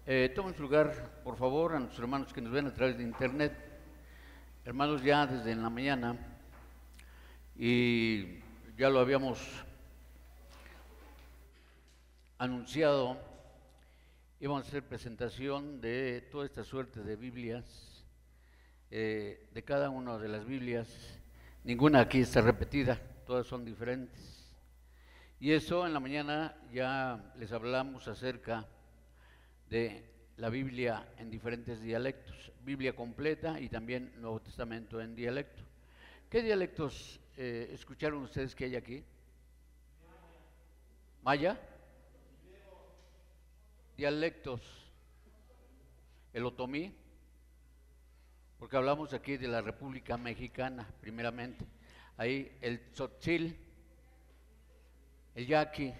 Tomen su lugar, por favor, a nuestros hermanos que nos ven a través de internet. Hermanos, ya desde en la mañana, y ya lo habíamos anunciado, íbamos a hacer presentación de toda esta suerte de Biblias, de cada una de las Biblias. Ninguna aquí está repetida, todas son diferentes. Y eso en la mañana ya les hablamos acerca de la Biblia en diferentes dialectos, Biblia completa y también Nuevo Testamento en dialecto. ¿Qué dialectos escucharon ustedes que hay aquí? ¿Maya? Dialectos. El otomí, porque hablamos aquí de la República Mexicana, primeramente. Ahí el tzotzil, el yaqui,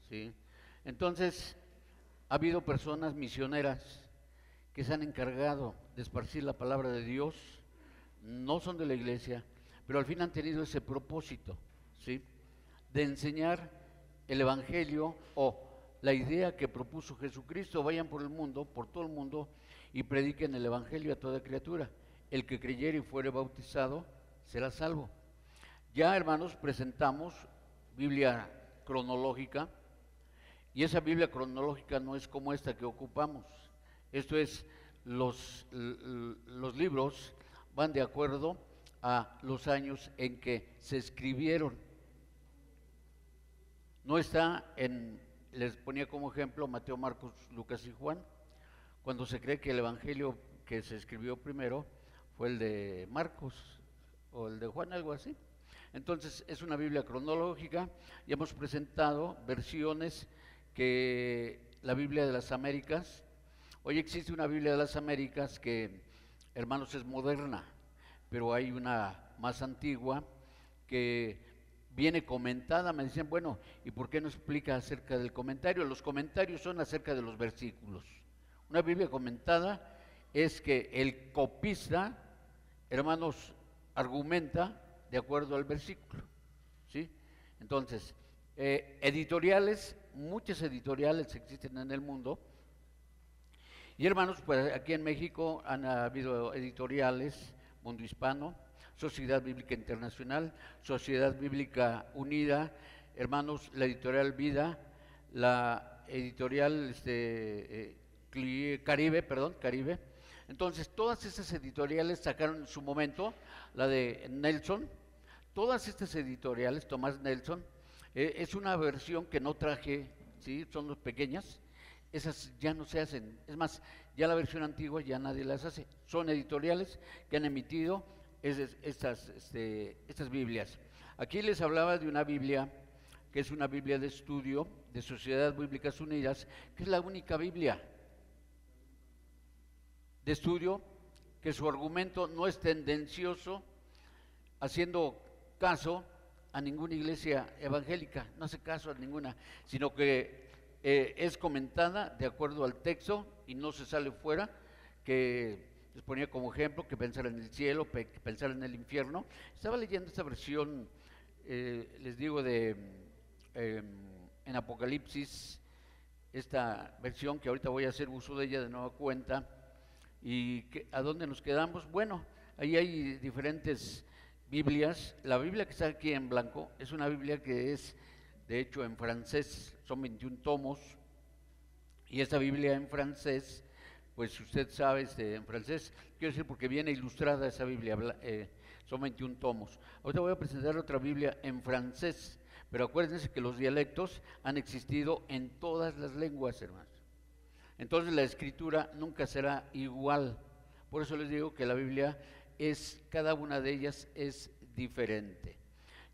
¿sí? Entonces, ha habido personas misioneras que se han encargado de esparcir la palabra de Dios, no son de la iglesia, pero al fin han tenido ese propósito, ¿sí?, de enseñar el evangelio o la idea que propuso Jesucristo: vayan por el mundo, por todo el mundo, y prediquen el evangelio a toda criatura. El que creyere y fuere bautizado será salvo. Ya, hermanos, presentamos Biblia cronológica, y esa Biblia cronológica no es como esta que ocupamos. Esto es, los libros van de acuerdo a los años en que se escribieron. No está les ponía como ejemplo Mateo, Marcos, Lucas y Juan, cuando se cree que el evangelio que se escribió primero fue el de Marcos o el de Juan, algo así. Entonces es una Biblia cronológica, y hemos presentado versiones que la Biblia de las Américas. Hoy existe una Biblia de las Américas que, hermanos, es moderna, pero hay una más antigua que viene comentada. Me dicen, bueno, ¿y por qué no explica acerca del comentario? Los comentarios son acerca de los versículos. Una Biblia comentada es que el copista, hermanos, argumenta de acuerdo al versículo, ¿sí? Entonces, editoriales, muchas editoriales existen en el mundo. Y, hermanos, pues aquí en México han habido editoriales: Mundo Hispano, Sociedad Bíblica Internacional, Sociedad Bíblica Unida, hermanos, la editorial Vida, la editorial Caribe. Entonces, todas esas editoriales sacaron en su momento, la de Nelson. Todas estas editoriales, Tomás Nelson, es una versión que no traje, ¿sí? Son las pequeñas, esas ya no se hacen. Es más, ya la versión antigua ya nadie las hace. Son editoriales que han emitido estas Biblias. Aquí les hablaba de una Biblia que es una Biblia de estudio de Sociedad Bíblicas Unidas, que es la única Biblia de estudio que su argumento no es tendencioso, haciendo caso a ninguna iglesia evangélica, no hace caso a ninguna, sino que es comentada de acuerdo al texto y no se sale fuera. Que les ponía como ejemplo que pensar en el cielo, que pensar en el infierno. Estaba leyendo esta versión, les digo, en Apocalipsis, esta versión que ahorita voy a hacer uso de ella de nueva cuenta. ¿Y a dónde nos quedamos? Bueno, ahí hay diferentes Biblias. La Biblia que está aquí en blanco es una Biblia que es, de hecho, en francés. Son 21 tomos, y esta Biblia en francés, pues usted sabe, en francés, quiero decir, porque viene ilustrada esa Biblia, son 21 tomos. Ahorita voy a presentar otra Biblia en francés, pero acuérdense que los dialectos han existido en todas las lenguas, hermanos. Entonces la escritura nunca será igual. Por eso les digo que la Biblia cada una de ellas es diferente.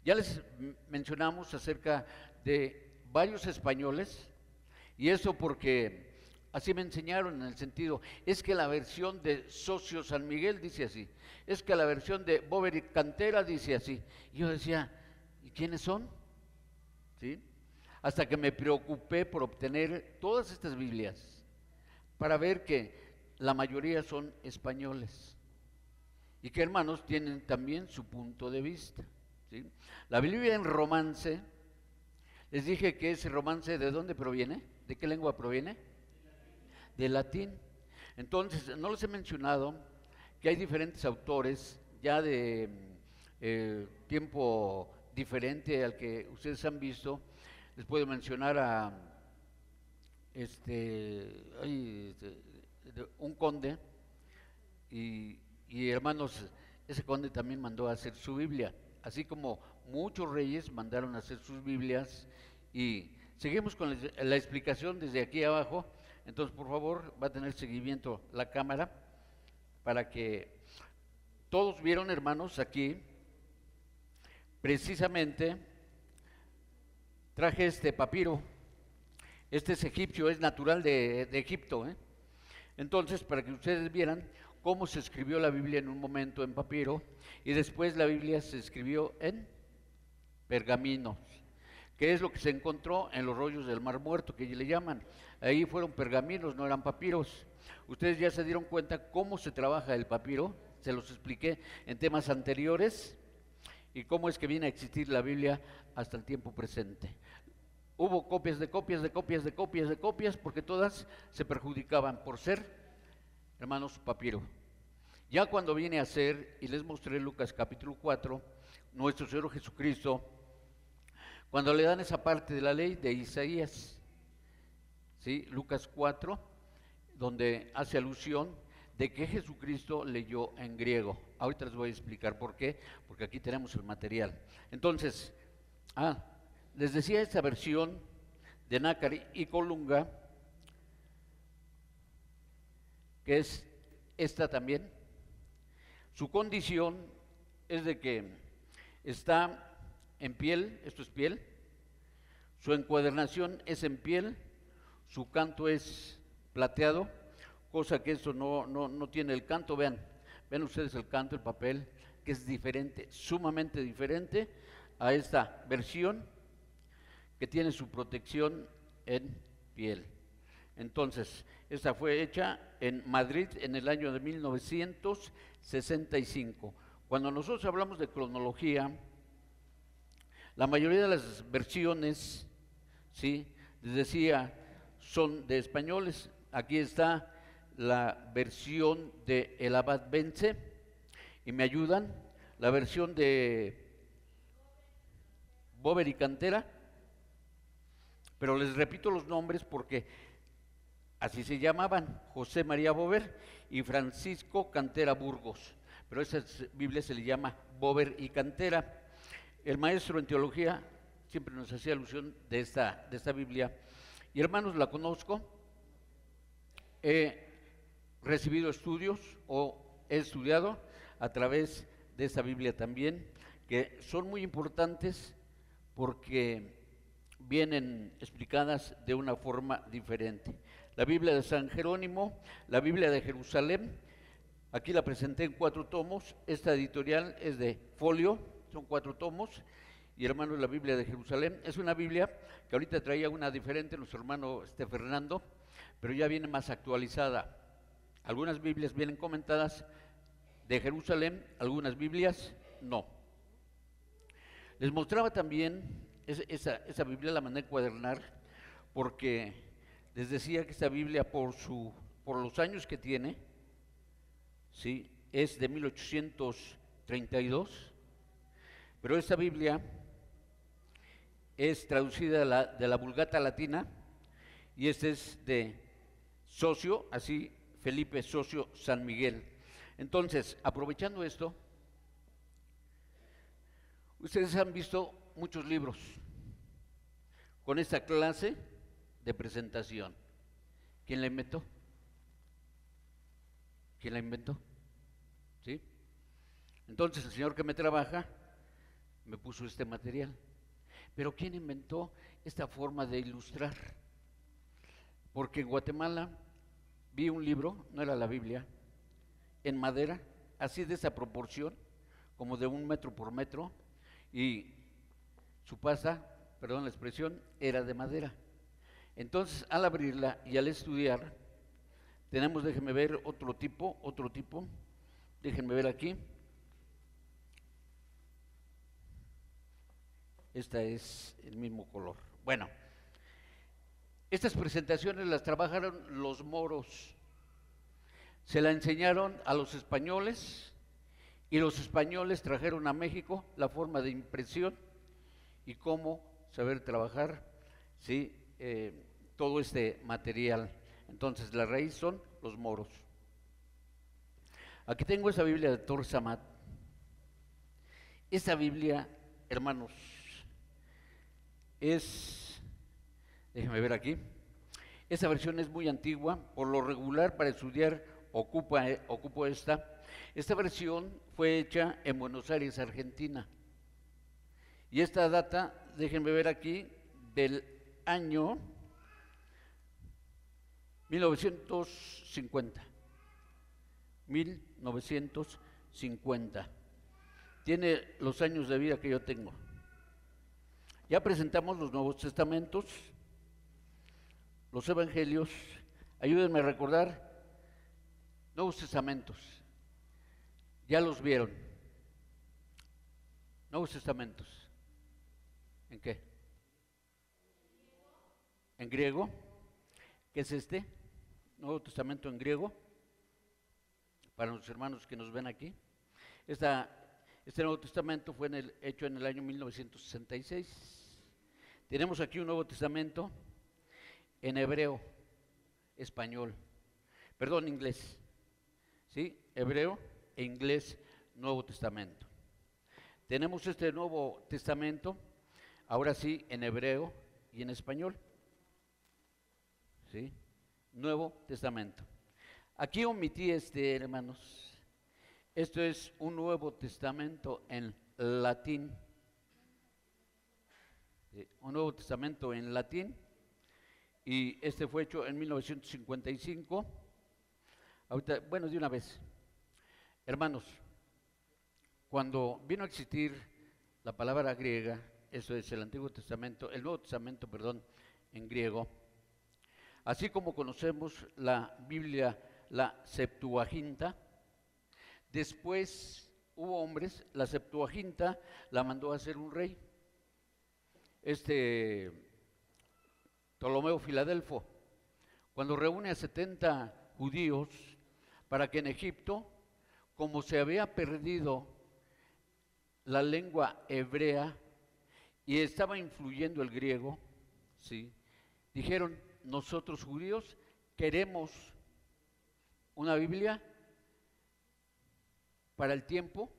Ya les mencionamos acerca de varios españoles, y eso porque así me enseñaron, en el sentido, es que la versión de Socio San Miguel dice así, es que la versión de Boveri Cantera dice así. Y yo decía, ¿y quiénes son? ¿Sí? Hasta que me preocupé por obtener todas estas Biblias, para ver que la mayoría son españoles, y que, hermanos, tienen también su punto de vista, ¿sí? La Biblia en romance, les dije que ese romance, ¿de dónde proviene? ¿De qué lengua proviene? de latín. Entonces, no les he mencionado que hay diferentes autores ya de tiempo diferente al que ustedes han visto. Les puedo mencionar a un conde y hermanos, ese conde también mandó a hacer su Biblia, así como muchos reyes mandaron a hacer sus Biblias. Y seguimos con la explicación desde aquí abajo. Entonces, por favor, va a tener seguimiento la cámara para que todos vieron, hermanos, aquí precisamente traje este papiro. Este es egipcio, es natural de Egipto, ¿eh? Entonces, para que ustedes vieran cómo se escribió la Biblia en un momento en papiro y después la Biblia se escribió en pergaminos, que es lo que se encontró en los rollos del Mar Muerto, que le llaman. Ahí fueron pergaminos, no eran papiros. Ustedes ya se dieron cuenta cómo se trabaja el papiro, se los expliqué en temas anteriores, y cómo es que viene a existir la Biblia hasta el tiempo presente. Hubo copias de copias de copias de copias de copias, porque todas se perjudicaban por ser, hermanos, papiro. Ya cuando viene a ser, y les mostré Lucas capítulo 4, nuestro Señor Jesucristo, cuando le dan esa parte de la ley de Isaías, ¿sí? Lucas 4, donde hace alusión de que Jesucristo leyó en griego. Ahorita les voy a explicar por qué, porque aquí tenemos el material. Entonces, les decía, esta versión de Nácar y Colunga, que es esta también, su condición es de que está en piel, esto es piel, su encuadernación es en piel, su canto es plateado, cosa que esto no tiene el canto. Vean ustedes el canto, el papel, que es diferente, sumamente diferente a esta versión que tiene su protección en piel. Entonces, esta fue hecha en Madrid en el año de 1965. Cuando nosotros hablamos de cronología, la mayoría de las versiones, ¿sí?, les decía, son de españoles. Aquí está la versión de El Abad Vence, y me ayudan, la versión de Bover y Cantera, pero les repito los nombres porque así se llamaban, José María Bover y Francisco Cantera Burgos, pero a esa Biblia se le llama Bover y Cantera. El maestro en teología siempre nos hacía alusión de esta Biblia, y hermanos, la conozco, he recibido estudios o he estudiado a través de esta Biblia también, que son muy importantes porque vienen explicadas de una forma diferente. La Biblia de San Jerónimo, la Biblia de Jerusalén, aquí la presenté en 4 tomos, esta editorial es de folio, son 4 tomos, y hermanos, la Biblia de Jerusalén es una Biblia que ahorita traía una diferente nuestro hermano Fernando, pero ya viene más actualizada. Algunas Biblias vienen comentadas de Jerusalén, algunas Biblias no. Les mostraba también esa Biblia, la mandé a encuadernar, porque les decía que esta Biblia por los años que tiene, ¿sí?, es de 1832, pero esta Biblia es traducida de la Vulgata Latina, y este es de Socio, así, Felipe Socio San Miguel. Entonces, aprovechando esto, ustedes han visto muchos libros con esta clase de presentación. ¿Quién la inventó? ¿Quién la inventó? ¿Sí? Entonces, el señor que me trabaja me puso este material. Pero ¿quién inventó esta forma de ilustrar? Porque en Guatemala vi un libro, no era la Biblia, en madera, así de esa proporción, como de 1 metro por metro, y su pasa, perdón la expresión, era de madera. Entonces, al abrirla y al estudiar, tenemos, déjenme ver, otro tipo, déjenme ver aquí. Esta es el mismo color. Bueno, Estas presentaciones las trabajaron los moros, se la enseñaron a los españoles y los españoles trajeron a México la forma de impresión y cómo saber trabajar, ¿sí? Todo este material. Entonces la raíz son los moros. Aquí tengo esa Biblia de Torres Amat. Esa Biblia, hermanos, déjenme ver aquí, esa versión es muy antigua, por lo regular para estudiar ocupo esta. Esta versión fue hecha en Buenos Aires, Argentina. Y esta data, déjenme ver aquí, del año 1950. 1950. Tiene los años de vida que yo tengo. Ya presentamos los Nuevos Testamentos, los Evangelios. Ayúdenme a recordar. Nuevos Testamentos. Ya los vieron. Nuevos Testamentos. ¿En qué? En griego. ¿Qué es este? Nuevo Testamento en griego. Para los hermanos que nos ven aquí. Este Nuevo Testamento fue hecho en el año 1966. Tenemos aquí un Nuevo Testamento en hebreo, español, perdón, inglés. ¿Sí? Hebreo e inglés, Nuevo Testamento. Tenemos este Nuevo Testamento, ahora sí, en hebreo y en español. ¿Sí? Nuevo Testamento. Aquí omití hermanos. Esto es un Nuevo Testamento en latín. ¿Sí? Un Nuevo Testamento en latín. Y este fue hecho en 1955. Ahorita, bueno, de una vez. Hermanos, cuando vino a existir la palabra griega, eso es el Antiguo Testamento, el Nuevo Testamento, perdón, en griego, así como conocemos la Biblia, la Septuaginta, después hubo hombres, la Septuaginta la mandó a hacer un rey, Ptolomeo Filadelfo, cuando reúne a 70 judíos para que en Egipto, como se había perdido la lengua hebrea y estaba influyendo el griego, ¿sí? Dijeron, nosotros judíos queremos una Biblia para el tiempo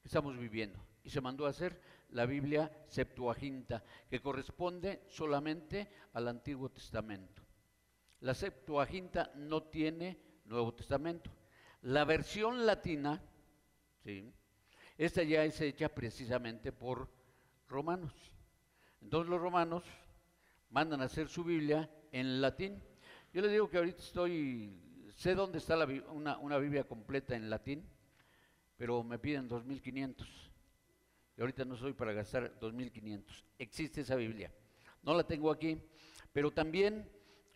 que estamos viviendo. Y se mandó a hacer la Biblia Septuaginta, que corresponde solamente al Antiguo Testamento. La Septuaginta no tiene Nuevo Testamento. La versión latina, ¿sí? Esta ya es hecha precisamente por romanos. Entonces los romanos mandan a hacer su Biblia en latín. Yo les digo que ahorita sé dónde está una Biblia completa en latín, pero me piden 2.500. Y ahorita no soy para gastar 2.500. Existe esa Biblia. No la tengo aquí, pero también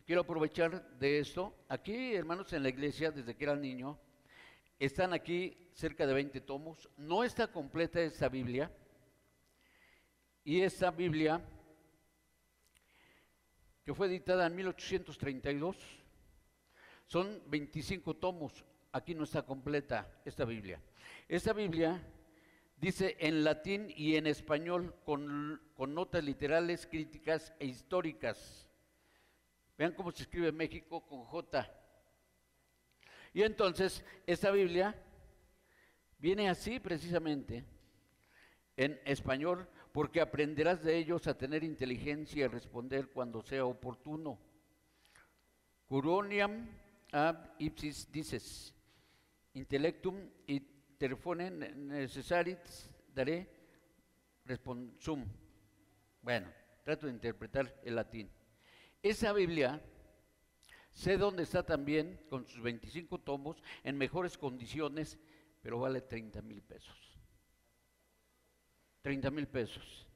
quiero aprovechar de esto. Aquí, hermanos, en la iglesia, desde que era niño, están aquí cerca de 20 tomos. No está completa esta Biblia. Y esta Biblia, que fue editada en 1832, son 25 tomos. Aquí no está completa esta Biblia. Esta Biblia dice en latín y en español con notas literales, críticas e históricas. Vean cómo se escribe México con J. Y entonces esta Biblia viene así precisamente en español, porque aprenderás de ellos a tener inteligencia y a responder cuando sea oportuno. Curoniam ab ipsis dices, intellectum interfone necessarit dare responsum. Bueno, trato de interpretar el latín. Esa Biblia, sé dónde está también, con sus 25 tomos, en mejores condiciones, pero vale 30,000 pesos. 30,000 pesos.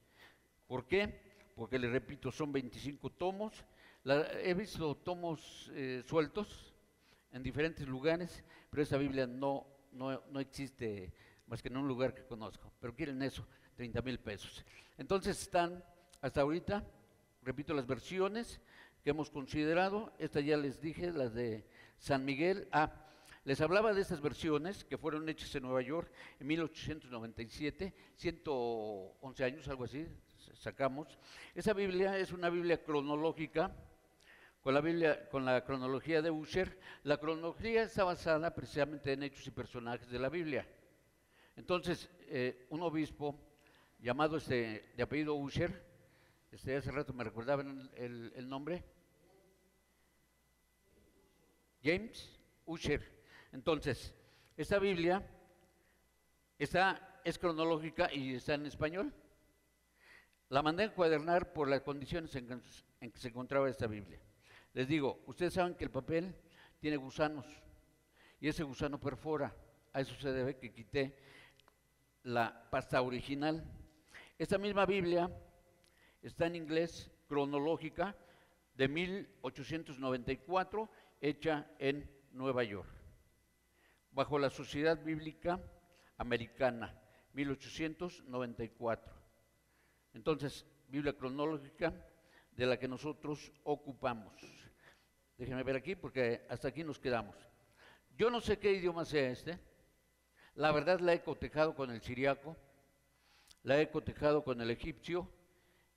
¿Por qué? Porque, les repito, son 25 tomos. He visto tomos sueltos en diferentes lugares, pero esa Biblia no existe más que en un lugar que conozco. Pero quieren eso, 30,000 pesos. Entonces están, hasta ahorita, repito, las versiones que hemos considerado. Esta ya les dije, las de San Miguel. Les hablaba de estas versiones que fueron hechas en Nueva York en 1897, 111 años, algo así, sacamos. Esa Biblia es una Biblia cronológica, con la cronología de Ussher. La cronología está basada precisamente en hechos y personajes de la Biblia. Entonces, un obispo llamado de apellido Ussher, hace rato me recordaban el nombre, James Ussher. Entonces, esta Biblia es cronológica y está en español. La mandé a encuadernar por las condiciones en que se encontraba esta Biblia. Les digo, ustedes saben que el papel tiene gusanos y ese gusano perfora. A eso se debe que quité la pasta original. Esta misma Biblia está en inglés, cronológica, de 1894, hecha en Nueva York, bajo la Sociedad Bíblica Americana, 1894. Entonces, Biblia cronológica de la que nosotros ocupamos. Déjenme ver aquí porque hasta aquí nos quedamos. Yo no sé qué idioma sea este. La verdad la he cotejado con el siriaco, la he cotejado con el egipcio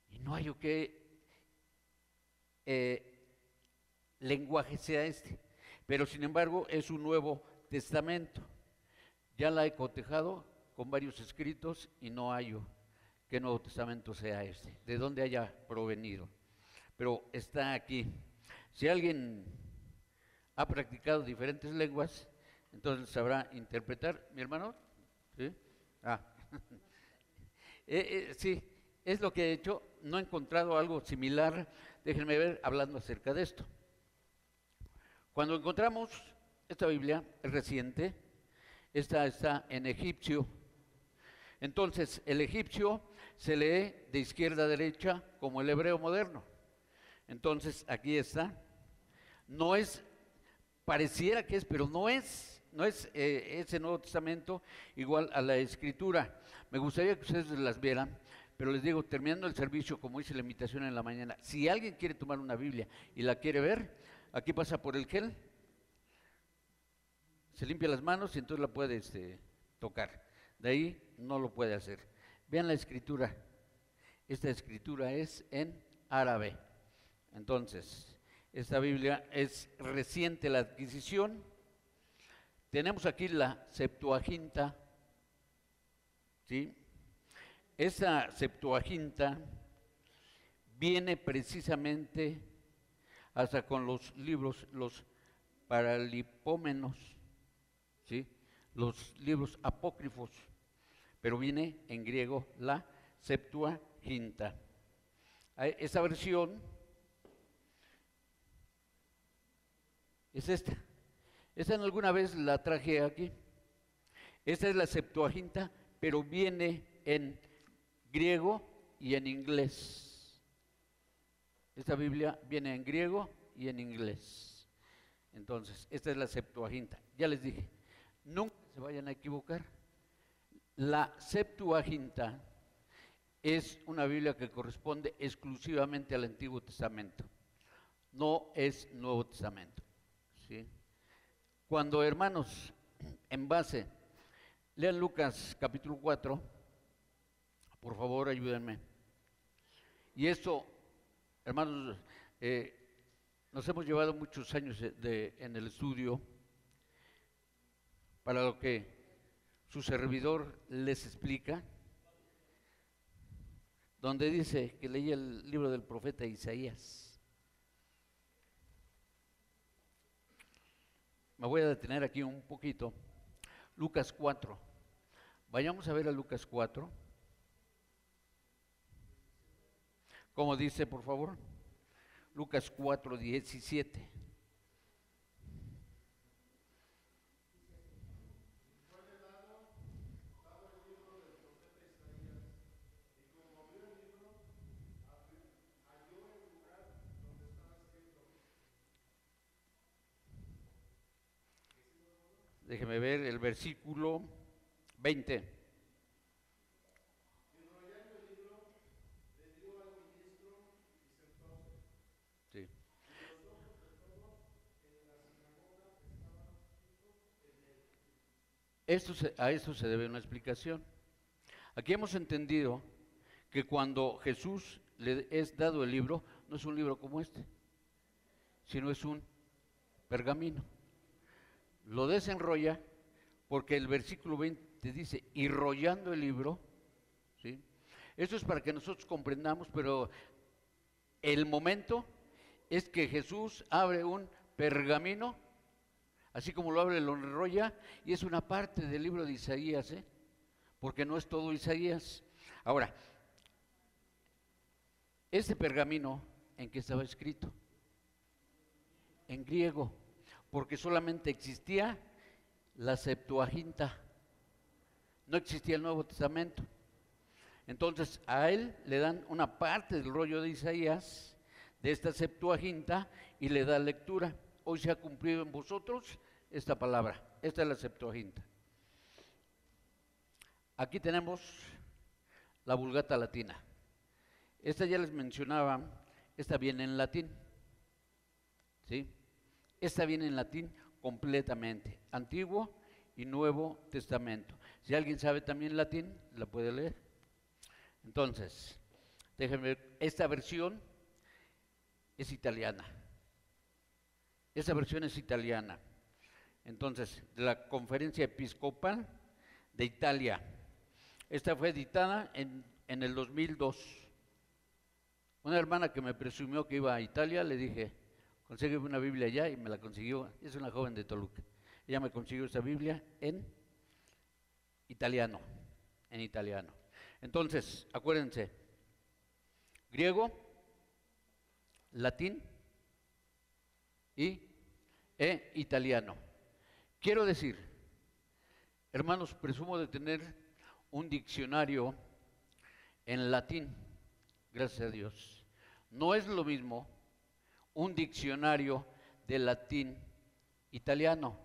y no hay qué lenguaje sea este. Pero sin embargo es un Nuevo Testamento. Ya la he cotejado con varios escritos y no hallo qué Nuevo Testamento sea este, de dónde haya provenido. Pero está aquí. Si alguien ha practicado diferentes lenguas, entonces sabrá interpretar. ¿Mi hermano? ¿Sí? Sí, es lo que he hecho. No he encontrado algo similar. Déjenme ver hablando acerca de esto. Cuando encontramos esta Biblia, es reciente, esta está en egipcio. Entonces, el egipcio se lee de izquierda a derecha como el hebreo moderno. Entonces, aquí está. No es, pareciera que es, pero no es ese Nuevo Testamento igual a la Escritura. Me gustaría que ustedes las vieran, pero les digo, terminando el servicio, como hice la invitación en la mañana, si alguien quiere tomar una Biblia y la quiere ver, aquí pasa por el gel, se limpia las manos y entonces la puede tocar. De ahí no lo puede hacer. Vean la escritura. Esta escritura es en árabe. Entonces, esta Biblia es reciente la adquisición. Tenemos aquí la Septuaginta, ¿sí? Esa Septuaginta viene precisamente hasta con los libros, los paralipómenos, ¿sí? Los libros apócrifos, pero viene en griego la Septuaginta. Esa versión es esta. Esta en alguna vez la traje aquí. Esta es la Septuaginta, pero viene en griego y en inglés. Esta Biblia viene en griego y en inglés. Entonces, esta es la Septuaginta. Ya les dije, nunca se vayan a equivocar. La Septuaginta es una Biblia que corresponde exclusivamente al Antiguo Testamento. No es Nuevo Testamento. ¿Sí? Cuando, hermanos, en base, lean Lucas capítulo 4, por favor ayúdenme. Y esto, hermanos, nos hemos llevado muchos años en el estudio para lo que su servidor les explica, donde dice que leía el libro del profeta Isaías. Me voy a detener aquí un poquito. Lucas 4. Vayamos a ver a Lucas 4. ¿Cómo dice, por favor? Lucas 4, 17. Déjeme ver el versículo 20. Sí. A esto se debe una explicación. Aquí hemos entendido que cuando Jesús le es dado el libro, no es un libro como este, sino es un pergamino. Lo desenrolla porque el versículo 20 dice, y rollando el libro, ¿sí? Esto es para que nosotros comprendamos, pero el momento es que Jesús abre un pergamino, así como lo abre, lo enrolla, y es una parte del libro de Isaías, porque no es todo Isaías. Ahora, este pergamino, ¿en qué estaba escrito? En griego, porque solamente existía la Septuaginta, no existía el Nuevo Testamento. Entonces a él le dan una parte del rollo de Isaías, de esta Septuaginta, y le da lectura. Hoy se ha cumplido en vosotros esta palabra, esta es la Septuaginta. Aquí tenemos la Vulgata latina. Esta ya les mencionaba, esta viene en latín, ¿sí? Esta viene en latín completamente, Antiguo y Nuevo Testamento. Si alguien sabe también latín, la puede leer. Entonces, déjenme ver, esta versión es italiana. Esa versión es italiana. Entonces, de la Conferencia Episcopal de Italia. Esta fue editada en el 2002. Una hermana que me presumió que iba a Italia, le dije, consígueme una Biblia allá, y me la consiguió. Es una joven de Toluca. Ella me consiguió esa Biblia en italiano. Entonces, acuérdense, griego, latín e italiano. Quiero decir, hermanos, presumo de tener un diccionario en latín, gracias a Dios. No es lo mismo un diccionario de latín italiano,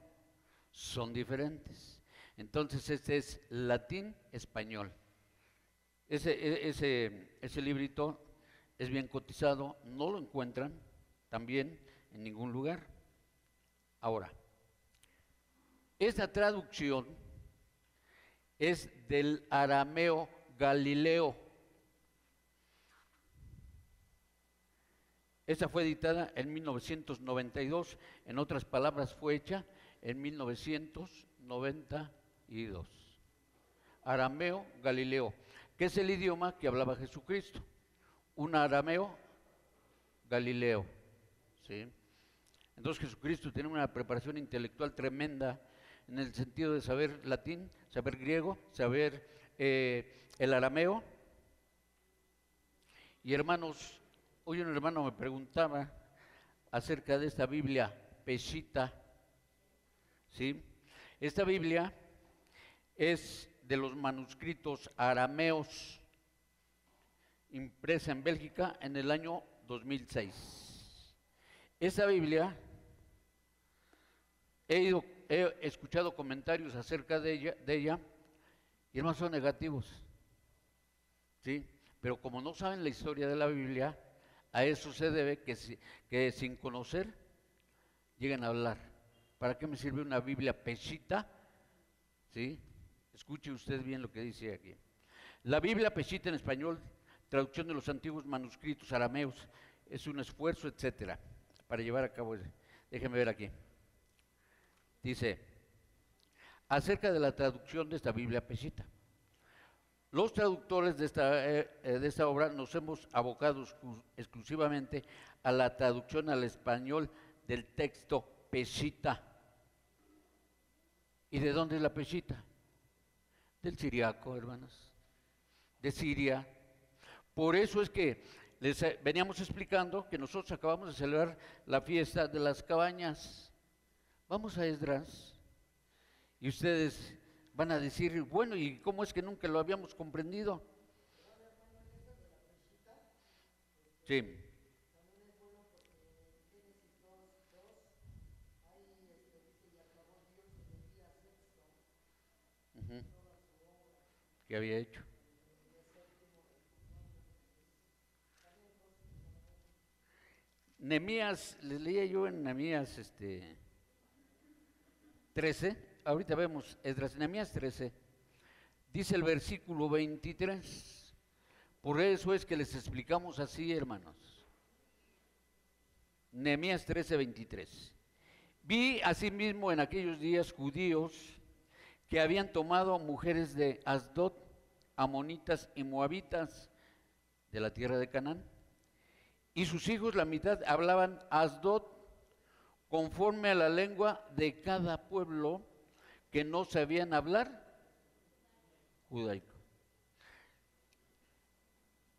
son diferentes. Entonces este es latín español. Ese librito es bien cotizado, no lo encuentran también en ningún lugar. Ahora, esta traducción es del arameo galileo. Esta fue editada en 1992, en otras palabras fue hecha en 1992. Arameo galileo, que es el idioma que hablaba Jesucristo. Un arameo galileo, ¿sí? Entonces Jesucristo tiene una preparación intelectual tremenda en el sentido de saber latín, saber griego, saber el arameo. Y hermanos, hoy un hermano me preguntaba acerca de esta Biblia Peshitta, ¿sí? Esta Biblia es de los manuscritos arameos, impresa en Bélgica en el año 2006. Esa Biblia, he escuchado comentarios acerca de ella y hermanos, son negativos, ¿sí? Pero como no saben la historia de la Biblia, a eso se debe que sin conocer lleguen a hablar. ¿Para qué me sirve una Biblia Peshitta? ¿Sí? Escuche usted bien lo que dice aquí. La Biblia Peshitta en español, traducción de los antiguos manuscritos arameos, es un esfuerzo, etcétera, para llevar a cabo. Déjeme ver aquí. Dice, acerca de la traducción de esta Biblia Peshitta. Los traductores de esta obra nos hemos abocado exclusivamente a la traducción al español del texto Peshitta. ¿Y de dónde es la Peshitta? Del siriaco, hermanos, de Siria. Por eso es que les veníamos explicando que nosotros acabamos de celebrar la fiesta de las cabañas. Vamos a Esdras y ustedes van a decir, bueno, ¿y cómo es que nunca lo habíamos comprendido? Sí. Uh-huh. ¿Qué había hecho? Nehemías, les leía yo en Nehemías 13, ahorita vemos Esdras, Nehemías 13, dice el versículo 23. Por eso es que les explicamos así, hermanos. Nehemías 13, 23. Vi asimismo en aquellos días judíos que habían tomado mujeres de Asdod, amonitas y moabitas de la tierra de Canaán, y sus hijos la mitad hablaban Asdod conforme a la lengua de cada pueblo, que no sabían hablar judaico.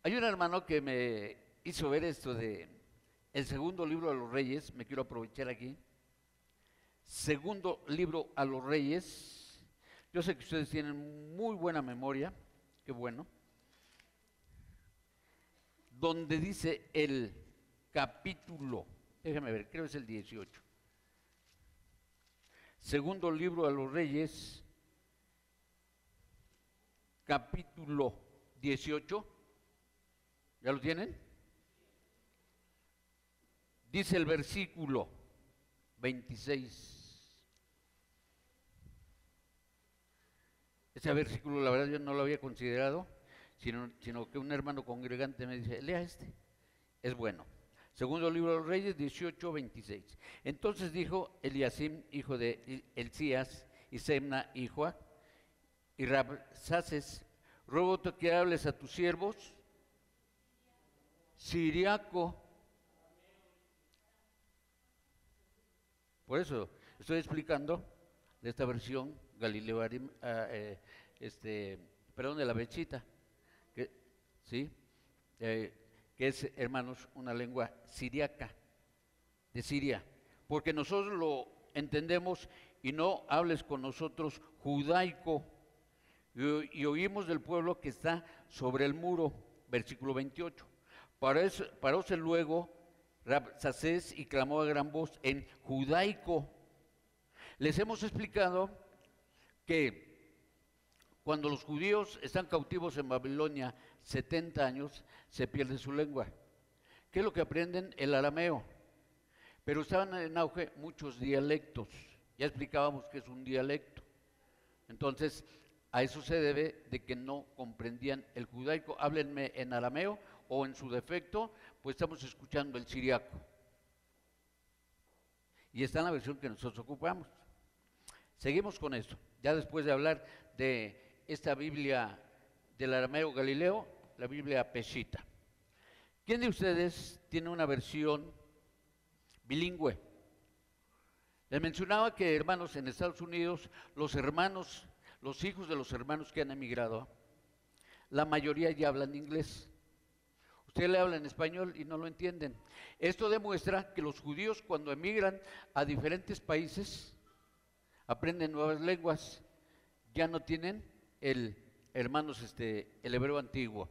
Hay un hermano que me hizo ver esto de el segundo libro de los Reyes, me quiero aprovechar aquí. Segundo libro a los Reyes. Yo sé que ustedes tienen muy buena memoria, qué bueno. Donde dice el capítulo, déjame ver, creo que es el 18. Segundo libro a los Reyes, capítulo 18. ¿Ya lo tienen? Dice el versículo 26. Ese versículo, la verdad, yo no lo había considerado, sino que un hermano congregante me dice, lea este, es bueno. Segundo libro de los Reyes, 18, 26. Entonces dijo Eliasim, hijo de Elcías, y Semna, hijo, y Rabsaces, ruego que hables a tus siervos, siriaco. Por eso estoy explicando de esta versión Galileo, de la Bechita, que, ¿sí? Que es, hermanos, una lengua siriaca, de Siria, porque nosotros lo entendemos y no hables con nosotros judaico, y oímos del pueblo que está sobre el muro, versículo 28. Paróse luego Rabsacés y clamó a gran voz en judaico. Les hemos explicado que cuando los judíos están cautivos en Babilonia 70 años, se pierde su lengua. ¿Qué es lo que aprenden? El arameo. Pero estaban en auge muchos dialectos. Ya explicábamos que es un dialecto. Entonces, a eso se debe de que no comprendían el judaico. Háblenme en arameo o en su defecto, pues estamos escuchando el siriaco. Y está en la versión que nosotros ocupamos. Seguimos con esto. Ya después de hablar de esta Biblia del arameo Galileo, la Biblia Peshitta. ¿Quién de ustedes tiene una versión bilingüe? Les mencionaba que, hermanos, en Estados Unidos, los hijos de los hermanos que han emigrado, la mayoría ya hablan inglés. Usted le habla en español y no lo entienden. Esto demuestra que los judíos, cuando emigran a diferentes países, aprenden nuevas lenguas. Ya no tienen el hebreo antiguo.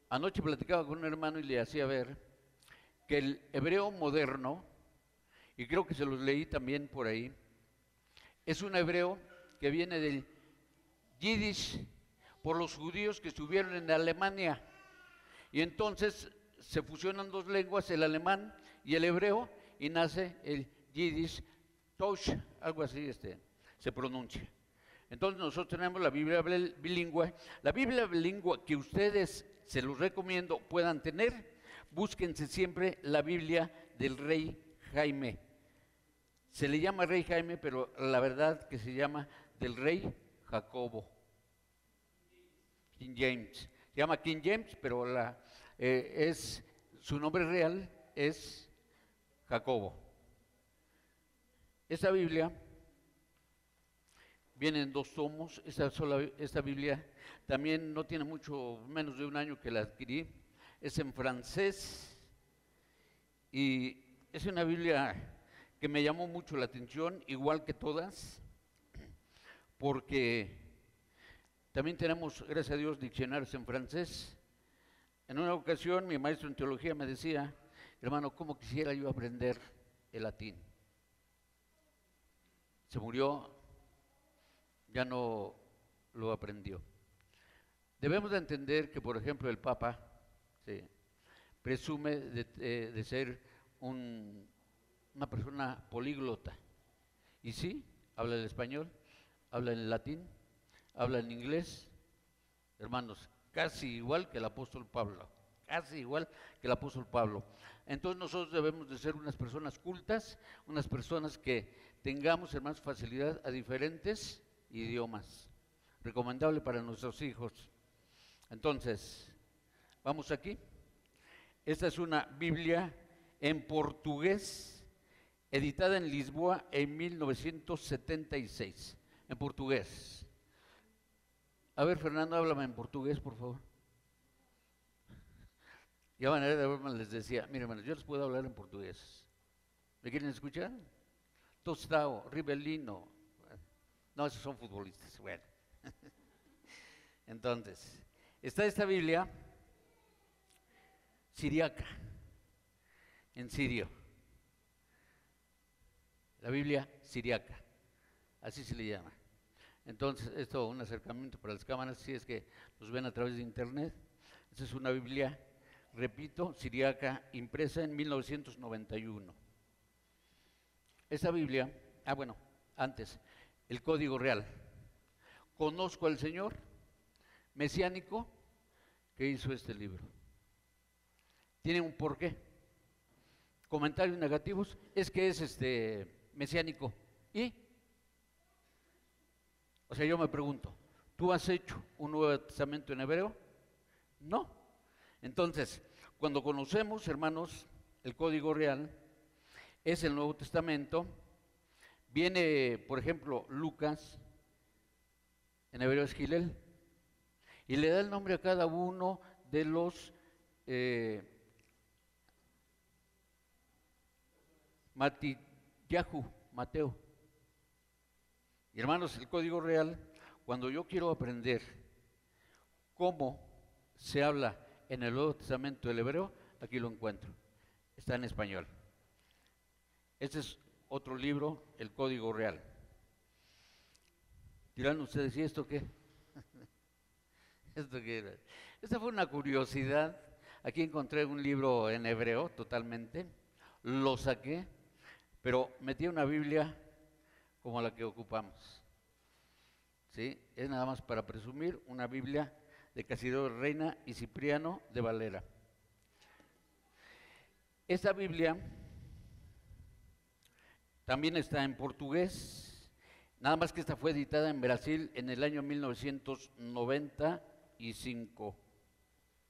Anoche platicaba con un hermano y le hacía ver que el hebreo moderno, y creo que se los leí también por ahí, es un hebreo que viene del Yiddish por los judíos que estuvieron en Alemania. Y entonces se fusionan dos lenguas, el alemán y el hebreo, y nace el Yiddish Tosh, algo así se pronuncia. Entonces nosotros tenemos la Biblia bilingüe. La Biblia bilingüe que ustedes, se los recomiendo, puedan tener, búsquense siempre la Biblia del rey Jaime. Se le llama rey Jaime, pero la verdad que se llama del rey Jacobo. King James. Se llama King James, pero su nombre real es Jacobo. Esta Biblia viene en 2 tomos. Esta Biblia también no tiene mucho menos de un año que la adquirí. Es en francés y es una Biblia que me llamó mucho la atención, igual que todas, porque también tenemos, gracias a Dios, diccionarios en francés. En una ocasión mi maestro en teología me decía, hermano, ¿cómo quisiera yo aprender el latín? Se murió, ya no lo aprendió. Debemos de entender que, por ejemplo, el Papa presume de ser una persona políglota. Y sí, habla el español, habla en latín, habla en inglés, hermanos, casi igual que el apóstol Pablo, casi igual que el apóstol Pablo. Entonces nosotros debemos de ser unas personas cultas, unas personas que tengamos, hermanos, facilidad a diferentes idiomas. Recomendable para nuestros hijos. Entonces, vamos aquí. Esta es una Biblia en portugués, editada en Lisboa en 1976, en portugués. A ver, Fernando, háblame en portugués, por favor. Ya manera de verme les decía, miren, hermanos, yo les puedo hablar en portugués. ¿Me quieren escuchar? Tostao, Ribelino. No, esos son futbolistas. Bueno. Entonces, está esta Biblia siriaca, en sirio. La Biblia siriaca, así se le llama. Entonces, esto es un acercamiento para las cámaras, si es que nos ven a través de internet. Esta es una Biblia, repito, siriaca, impresa en 1991. Esta Biblia, bueno, antes, el Código Real. Conozco al Señor mesiánico que hizo este libro. Tiene un porqué. Comentarios negativos, es que es mesiánico. ¿Y? O sea, yo me pregunto, ¿tú has hecho un Nuevo Testamento en hebreo? No. Entonces, cuando conocemos, hermanos, el Código Real, es el Nuevo Testamento, viene, por ejemplo, Lucas, en hebreo es Gilel, y le da el nombre a cada uno de los Mateo. Y hermanos, el Código Real, cuando yo quiero aprender cómo se habla en el Nuevo Testamento del hebreo, aquí lo encuentro. Está en español. Este es otro libro, el Código Real. Dirán ustedes, ¿y esto qué? ¿Esto qué era? Esta fue una curiosidad. Aquí encontré un libro en hebreo totalmente. Lo saqué, pero metí una Biblia como la que ocupamos. ¿Sí? Es nada más para presumir una Biblia de Casidoro Reina y Cipriano de Valera. Esta Biblia también está en portugués, nada más que esta fue editada en Brasil en el año 1995,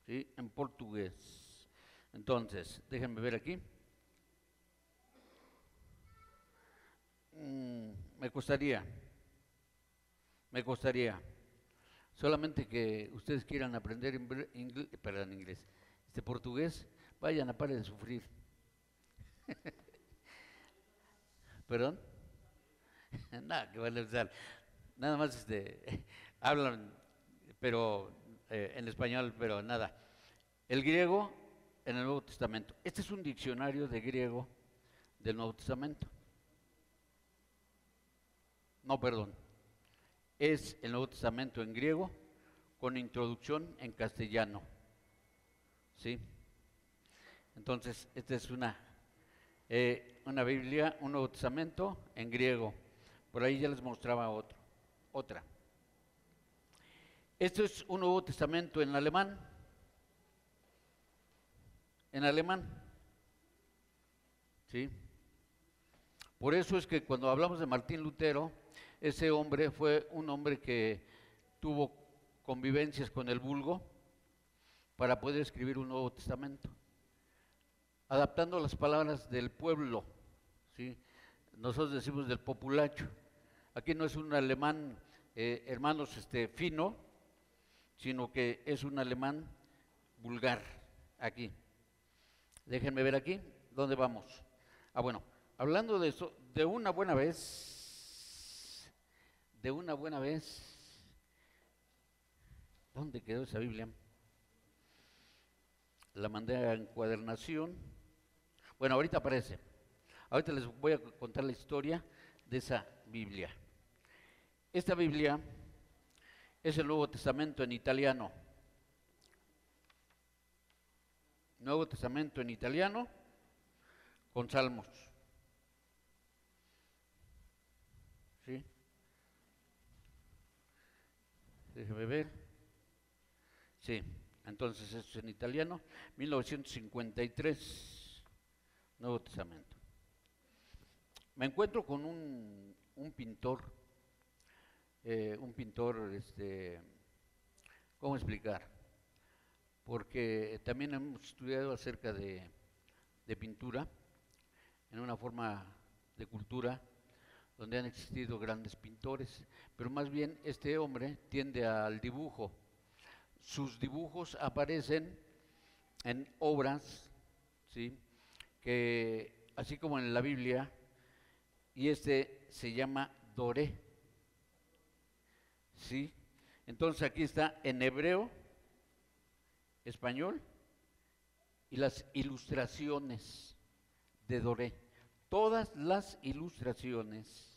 ¿sí? En portugués. Entonces, déjenme ver aquí. Me costaría, solamente que ustedes quieran aprender inglés, portugués, vayan a parar de sufrir. ¿Perdón? Nada, que van a usar. Nada más hablan, pero en español, pero nada. El griego en el Nuevo Testamento. Este es un diccionario de griego del Nuevo Testamento. No, perdón. Es el Nuevo Testamento en griego con introducción en castellano. ¿Sí? Entonces, esta es una Biblia, un Nuevo Testamento en griego. Por ahí ya les mostraba otra. Esto es un Nuevo Testamento en alemán. En alemán. ¿Sí? Por eso es que cuando hablamos de Martín Lutero, ese hombre fue un hombre que tuvo convivencias con el vulgo para poder escribir un Nuevo Testamento, adaptando las palabras del pueblo, ¿sí? Nosotros decimos del populacho. Aquí no es un alemán, hermanos, fino, sino que es un alemán vulgar, aquí. Déjenme ver aquí, ¿dónde vamos? Bueno, hablando de eso, de una buena vez, ¿dónde quedó esa Biblia? La mandé a encuadernación. Bueno, ahorita aparece. Ahorita les voy a contar la historia de esa Biblia. Esta Biblia es el Nuevo Testamento en italiano. Nuevo Testamento en italiano con salmos. ¿Sí? ¿sí? Déjeme ver. Sí, entonces esto es en italiano, 1953, Nuevo Testamento. Me encuentro con un pintor, ¿cómo explicar? Porque también hemos estudiado acerca de pintura en una forma de cultura donde han existido grandes pintores, pero más bien este hombre tiende al dibujo. Sus dibujos aparecen en obras, ¿sí? Que así como en la Biblia, y este se llama Doré, ¿sí? Entonces aquí está en hebreo, español y las ilustraciones de Doré. Todas las ilustraciones.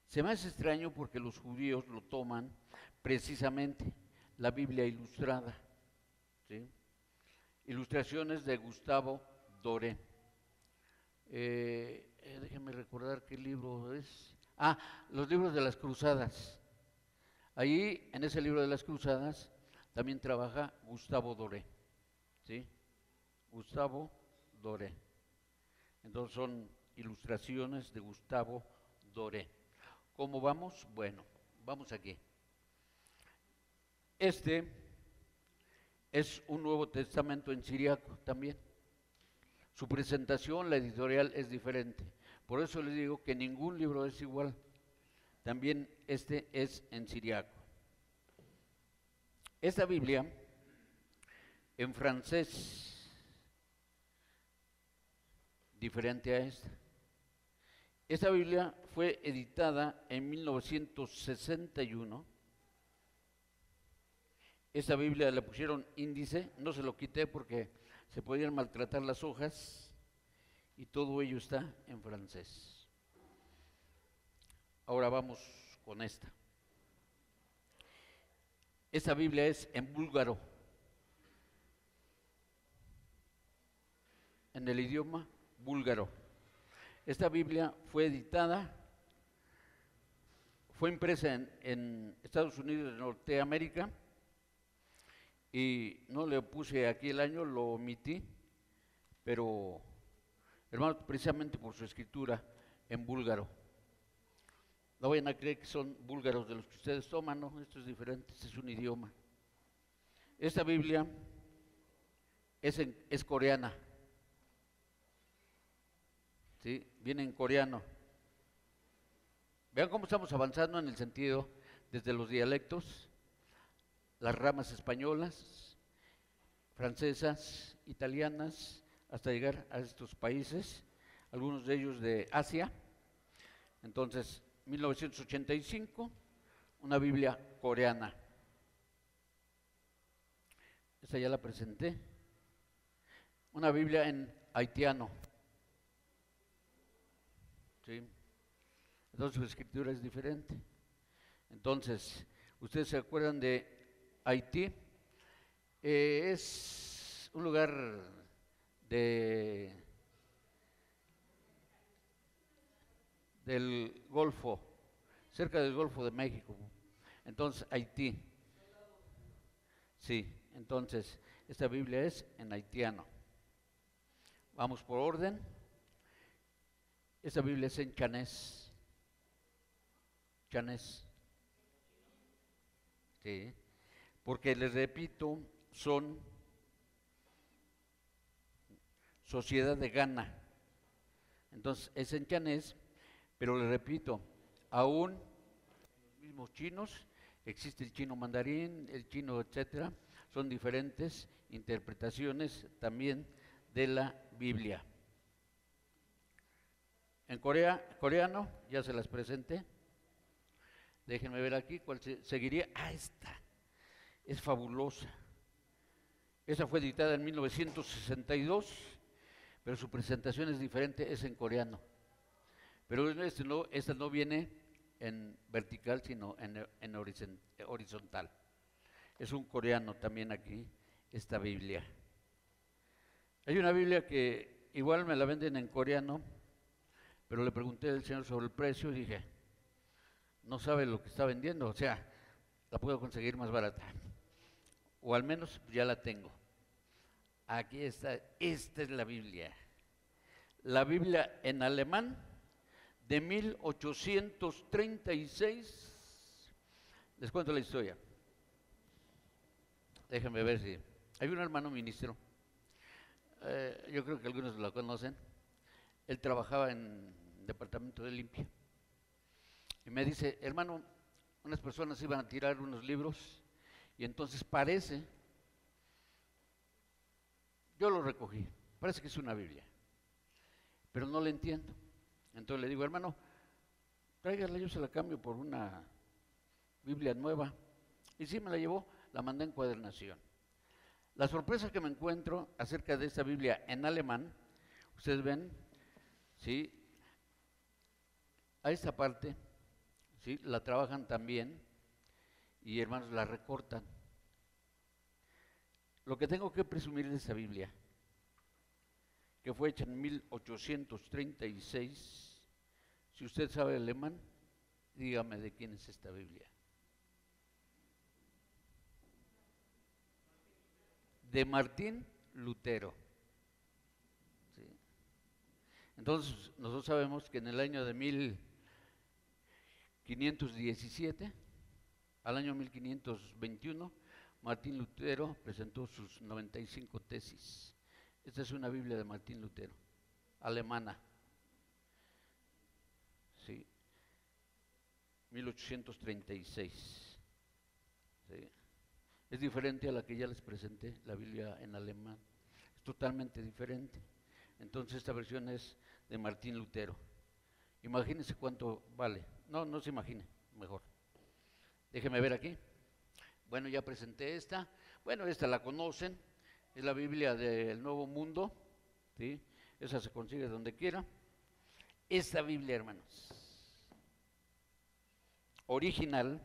Se me hace extraño porque los judíos lo toman precisamente la Biblia ilustrada, ¿sí? Ilustraciones de Gustavo Doré. Déjenme recordar qué libro es. Ah, los libros de las cruzadas. Ahí, en ese libro de las cruzadas, también trabaja Gustavo Doré, ¿sí? Gustavo Doré. Entonces son ilustraciones de Gustavo Doré. ¿Cómo vamos? Bueno, vamos aquí. Este es un Nuevo Testamento en siriaco también. Su presentación, la editorial es diferente. Por eso les digo que ningún libro es igual. También este es en siriaco. Esta Biblia, en francés, diferente a esta. Esta Biblia fue editada en 1961. Esta Biblia le pusieron índice, no se lo quité porque se podían maltratar las hojas y todo ello está en francés. Ahora vamos con esta. Esta Biblia es en búlgaro, en el idioma búlgaro. Esta Biblia fue editada, fue impresa en Estados Unidos de Norteamérica y no le puse aquí el año, lo omití, pero hermano, precisamente por su escritura en búlgaro. No vayan a creer que son búlgaros de los que ustedes toman, no, esto es diferente, este es un idioma. Esta Biblia es coreana, ¿sí? Viene en coreano. Vean cómo estamos avanzando en el sentido desde los dialectos, las ramas españolas, francesas, italianas, hasta llegar a estos países, algunos de ellos de Asia. Entonces, 1985, una Biblia coreana. Esta ya la presenté. Una Biblia en haitiano. ¿Sí? Entonces su escritura es diferente. Entonces, ¿ustedes se acuerdan de Haití? Es un lugar del Golfo, cerca del Golfo de México. Entonces, Haití. Sí, entonces, esta Biblia es en haitiano. Vamos por orden. Esta Biblia es en chanés. Chanés. Sí, porque les repito, son sociedad de Ghana. Entonces, es en chanés, pero les repito, aún los mismos chinos, existe el chino mandarín, el chino, etcétera, son diferentes interpretaciones también de la Biblia. En coreano, ya se las presenté. Déjenme ver aquí cuál seguiría. Ah, esta es fabulosa. Esa fue editada en 1962, pero su presentación es diferente, es en coreano. Pero esta no viene en vertical, sino en horizontal. Es un coreano también aquí, esta Biblia. Hay una Biblia que igual me la venden en coreano, pero le pregunté al Señor sobre el precio y dije, no sabe lo que está vendiendo, o sea, la puedo conseguir más barata. O al menos ya la tengo. Aquí está, esta es la Biblia. La Biblia en alemán de 1836. Les cuento la historia. Déjenme ver si... Hay un hermano ministro, yo creo que algunos lo conocen. Él trabajaba en el departamento de limpia. Y me dice, hermano, unas personas iban a tirar unos libros y entonces parece, yo lo recogí, parece que es una Biblia, pero no la entiendo. Entonces le digo, hermano, tráigala, yo se la cambio por una Biblia nueva. Y sí me la llevó, la mandé en cuadernación. La sorpresa que me encuentro acerca de esta Biblia en alemán, ustedes ven, ¿sí? A esta parte, ¿sí? La trabajan también y hermanos la recortan. Lo que tengo que presumir de esta Biblia, que fue hecha en 1836, si usted sabe alemán, dígame de quién es esta Biblia. De Martín Lutero. ¿Sí? Entonces, nosotros sabemos que en el año de 1517, al año 1521, Martín Lutero presentó sus 95 tesis. Esta es una Biblia de Martín Lutero, alemana. Sí, 1836. ¿Sí? Es diferente a la que ya les presenté, la Biblia en alemán. Es totalmente diferente. Entonces esta versión es de Martín Lutero. Imagínense cuánto vale. No, no se imagine, mejor. Déjeme ver aquí. Bueno, ya presenté esta. Bueno, esta la conocen. Es la Biblia del Nuevo Mundo. ¿Sí? Esa se consigue donde quiera. Esta Biblia, hermanos, original,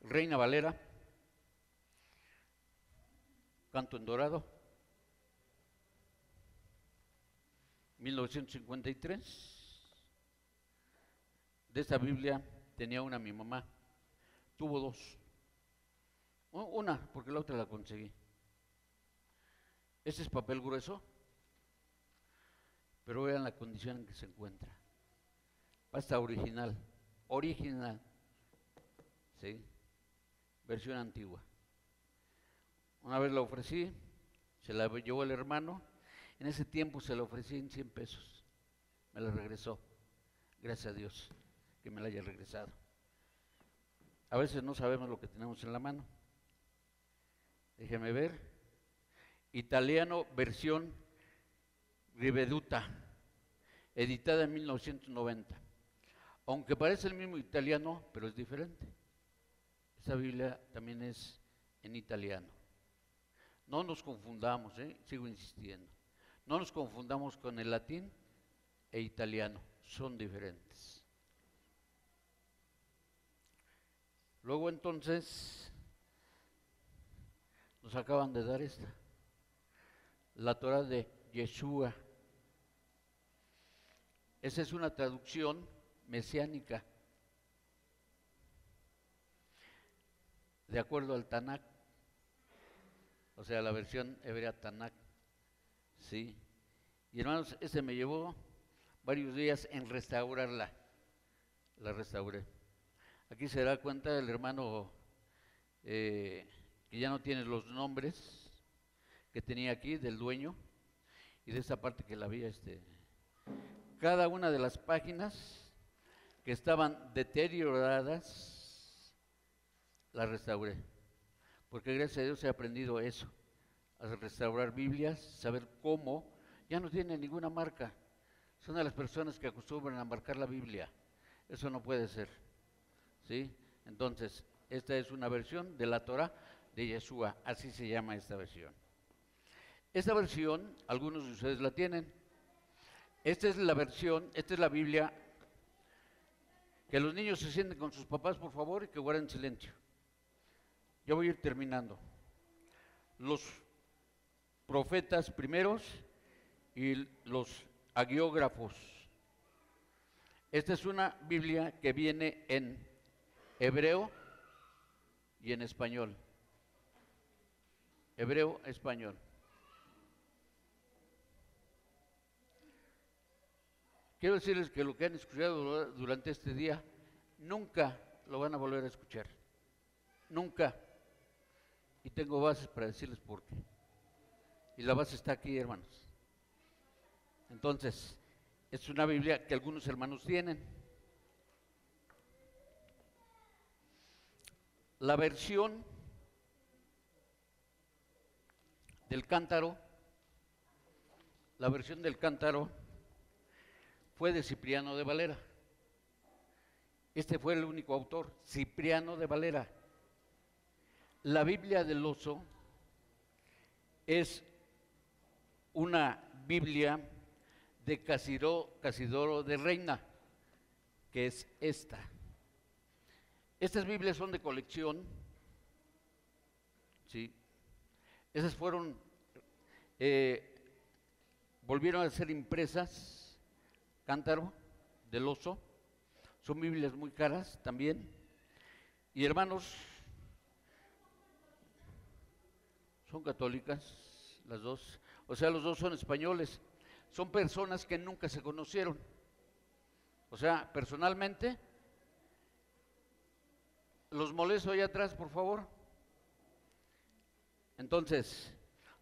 Reina Valera, canto en dorado, 1953. De esta Biblia tenía una mi mamá, tuvo dos. Una, porque la otra la conseguí. Este es papel grueso, pero vean la condición en que se encuentra. Pasta original, original, ¿sí? Versión antigua. Una vez la ofrecí, se la llevó el hermano, en ese tiempo se la ofrecí en 100 pesos, me la regresó, gracias a Dios que me la haya regresado. A veces no sabemos lo que tenemos en la mano. Déjeme ver, italiano versión Riveduta, editada en 1990. Aunque parece el mismo italiano, pero es diferente. Esta Biblia también es en italiano. No nos confundamos, sigo insistiendo. No nos confundamos con el latín e italiano, son diferentes. Luego entonces nos acaban de dar esta, la Torah de Yeshua. Esa es una traducción mesiánica, de acuerdo al Tanakh, o sea, la versión hebrea Tanakh, ¿sí? Y hermanos, ese me llevó varios días en restaurarla, la restauré. Aquí se da cuenta el hermano que ya no tiene los nombres que tenía aquí del dueño y de esta parte que la había, cada una de las páginas que estaban deterioradas, las restauré. Porque gracias a Dios he aprendido eso, a restaurar Biblias, saber cómo, ya no tiene ninguna marca. Son de las personas que acostumbran a marcar la Biblia. Eso no puede ser. ¿Sí? Entonces, esta es una versión de la Torah de Yeshua, así se llama esta versión. Esta versión, algunos de ustedes la tienen. Esta es la versión, esta es la Biblia. Que los niños se sienten con sus papás, por favor, y que guarden silencio. Ya voy a ir terminando. Los profetas primeros y los hagiógrafos. Esta es una Biblia que viene en hebreo y en español. Hebreo, español. Quiero decirles que lo que han escuchado durante este día, nunca lo van a volver a escuchar. Nunca. Y tengo bases para decirles por qué. Y la base está aquí, hermanos. Entonces, es una Biblia que algunos hermanos tienen. La versión del Cántaro, fue de Cipriano de Valera. Este fue el único autor, Cipriano de Valera. La Biblia del Oso es una Biblia de Casidoro de Reina, que es esta. Estas Biblias son de colección, ¿sí? Esas fueron, volvieron a ser impresas, Cántaro del Oso. Son Biblias muy caras también. Y hermanos, son católicas las dos, o sea, los dos son españoles. Son personas que nunca se conocieron. O sea, personalmente, los molesto allá atrás, por favor. Entonces,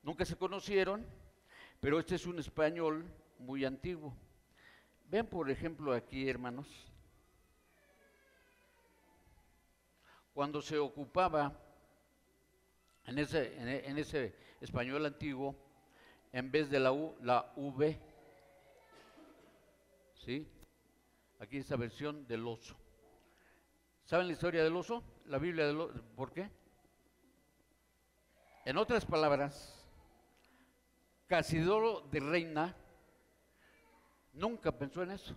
nunca se conocieron, pero este es un español muy antiguo. Vean, por ejemplo, aquí, hermanos, cuando se ocupaba en ese español antiguo, en vez de la U, la V, ¿sí? Aquí esta versión del oso. ¿Saben la historia del oso? La Biblia del oso. ¿Por qué? En otras palabras, Casidoro de Reina nunca pensó en eso,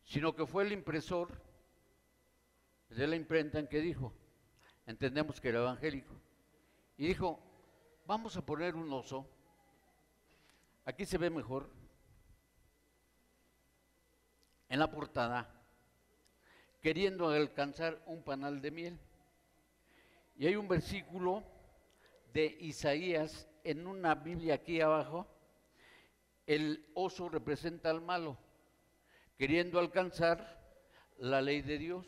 sino que fue el impresor de la imprenta en que dijo, entendemos que era evangélico, y dijo, vamos a poner un oso, aquí se ve mejor, en la portada, queriendo alcanzar un panal de miel. Y hay un versículo de Isaías en una Biblia aquí abajo, el oso representa al malo, queriendo alcanzar la ley de Dios,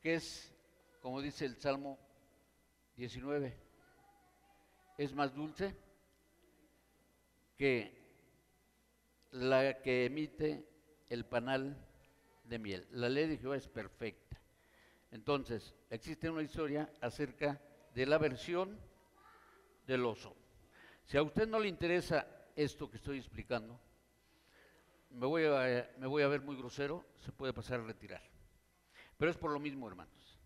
que es, como dice el Salmo 19, es más dulce que la que emite el panal de miel. La ley de Jehová es perfecta. Entonces, existe una historia acerca de la versión del oso. Si a usted no le interesa esto que estoy explicando, me voy a ver muy grosero, se puede pasar a retirar. Pero es por lo mismo, hermanos,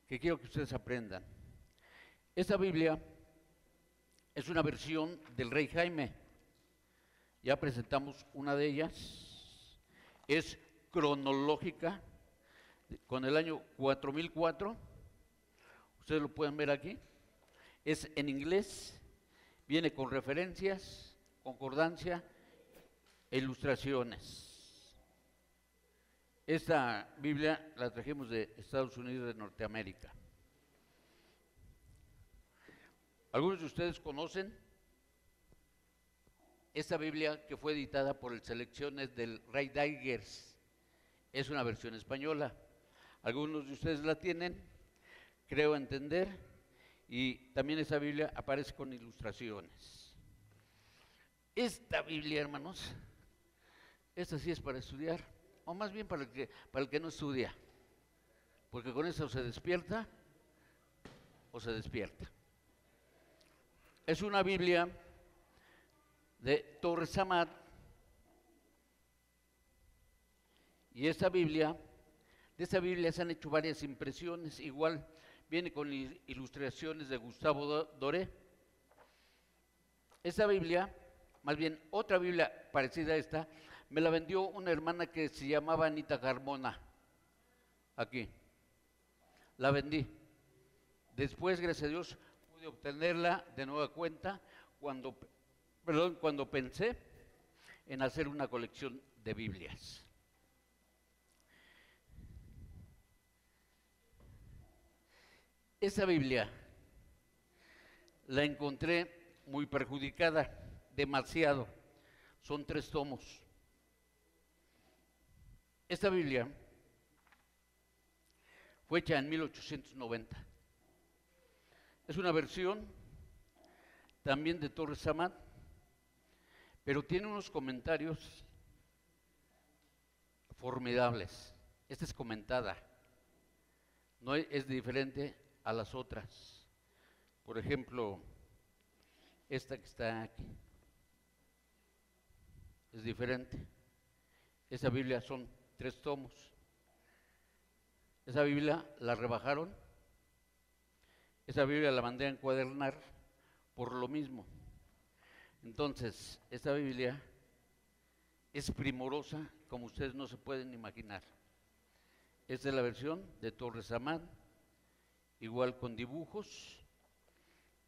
que quiero que ustedes aprendan. Esta Biblia es una versión del rey Jaime. Ya presentamos una de ellas. Es cronológica, con el año 4004. Ustedes lo pueden ver aquí. Es en inglés, viene con referencias, concordancia e ilustraciones. Esta Biblia la trajimos de Estados Unidos de Norteamérica. Algunos de ustedes conocen esta Biblia que fue editada por el Selecciones del Rey Daiguers. Es una versión española. Algunos de ustedes la tienen, creo entender, y también esa Biblia aparece con ilustraciones. Esta Biblia, hermanos, esta sí es para estudiar, o más bien para el que no estudia, porque con eso se despierta o se despierta. Es una Biblia de Torres Amat, y de esta Biblia se han hecho varias impresiones, igual viene con ilustraciones de Gustavo Doré. Esta Biblia, más bien otra Biblia parecida a esta, me la vendió una hermana que se llamaba Anita Carmona, aquí, la vendí. Después, gracias a Dios, pude obtenerla de nueva cuenta cuando pensé en hacer una colección de Biblias. Esa Biblia la encontré muy perjudicada, demasiado. Son 3 tomos. Esta Biblia fue hecha en 1890. Es una versión también de Torres Amat, pero tiene unos comentarios formidables. Esta es comentada, no es diferente a las otras. Por ejemplo, esta que está aquí es diferente. Esa Biblia son 3 tomos. Esa Biblia la rebajaron. Esa Biblia la mandé a encuadernar por lo mismo. Entonces, esta Biblia es primorosa como ustedes no se pueden imaginar. Esta es la versión de Torres Amat, igual con dibujos.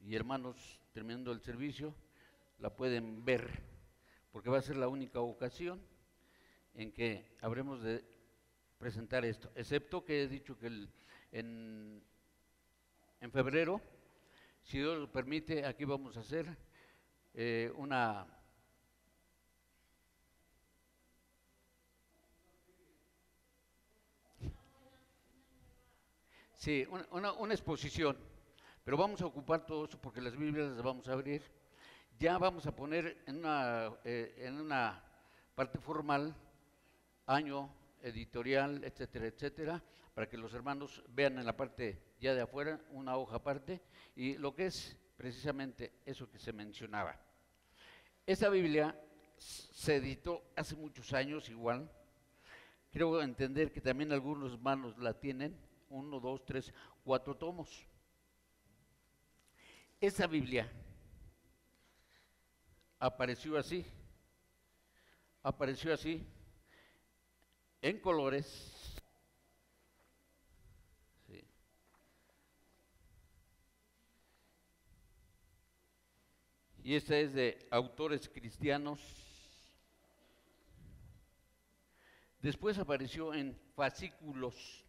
Y hermanos, terminando el servicio, la pueden ver, porque va a ser la única ocasión en que habremos de presentar esto, excepto que he dicho que en febrero, si Dios lo permite, aquí vamos a hacer una una exposición, pero vamos a ocupar todo eso porque las Biblias las vamos a abrir. Ya vamos a poner en una parte formal, año, editorial, etcétera, etcétera, para que los hermanos vean en la parte ya de afuera, una hoja aparte, y lo que es precisamente eso que se mencionaba. Esa Biblia se editó hace muchos años igual. Creo entender que también algunos hermanos la tienen, 1, 2, 3, 4 tomos. Esa Biblia apareció así en colores, sí. Y esta es de autores cristianos. Después apareció en fascículos,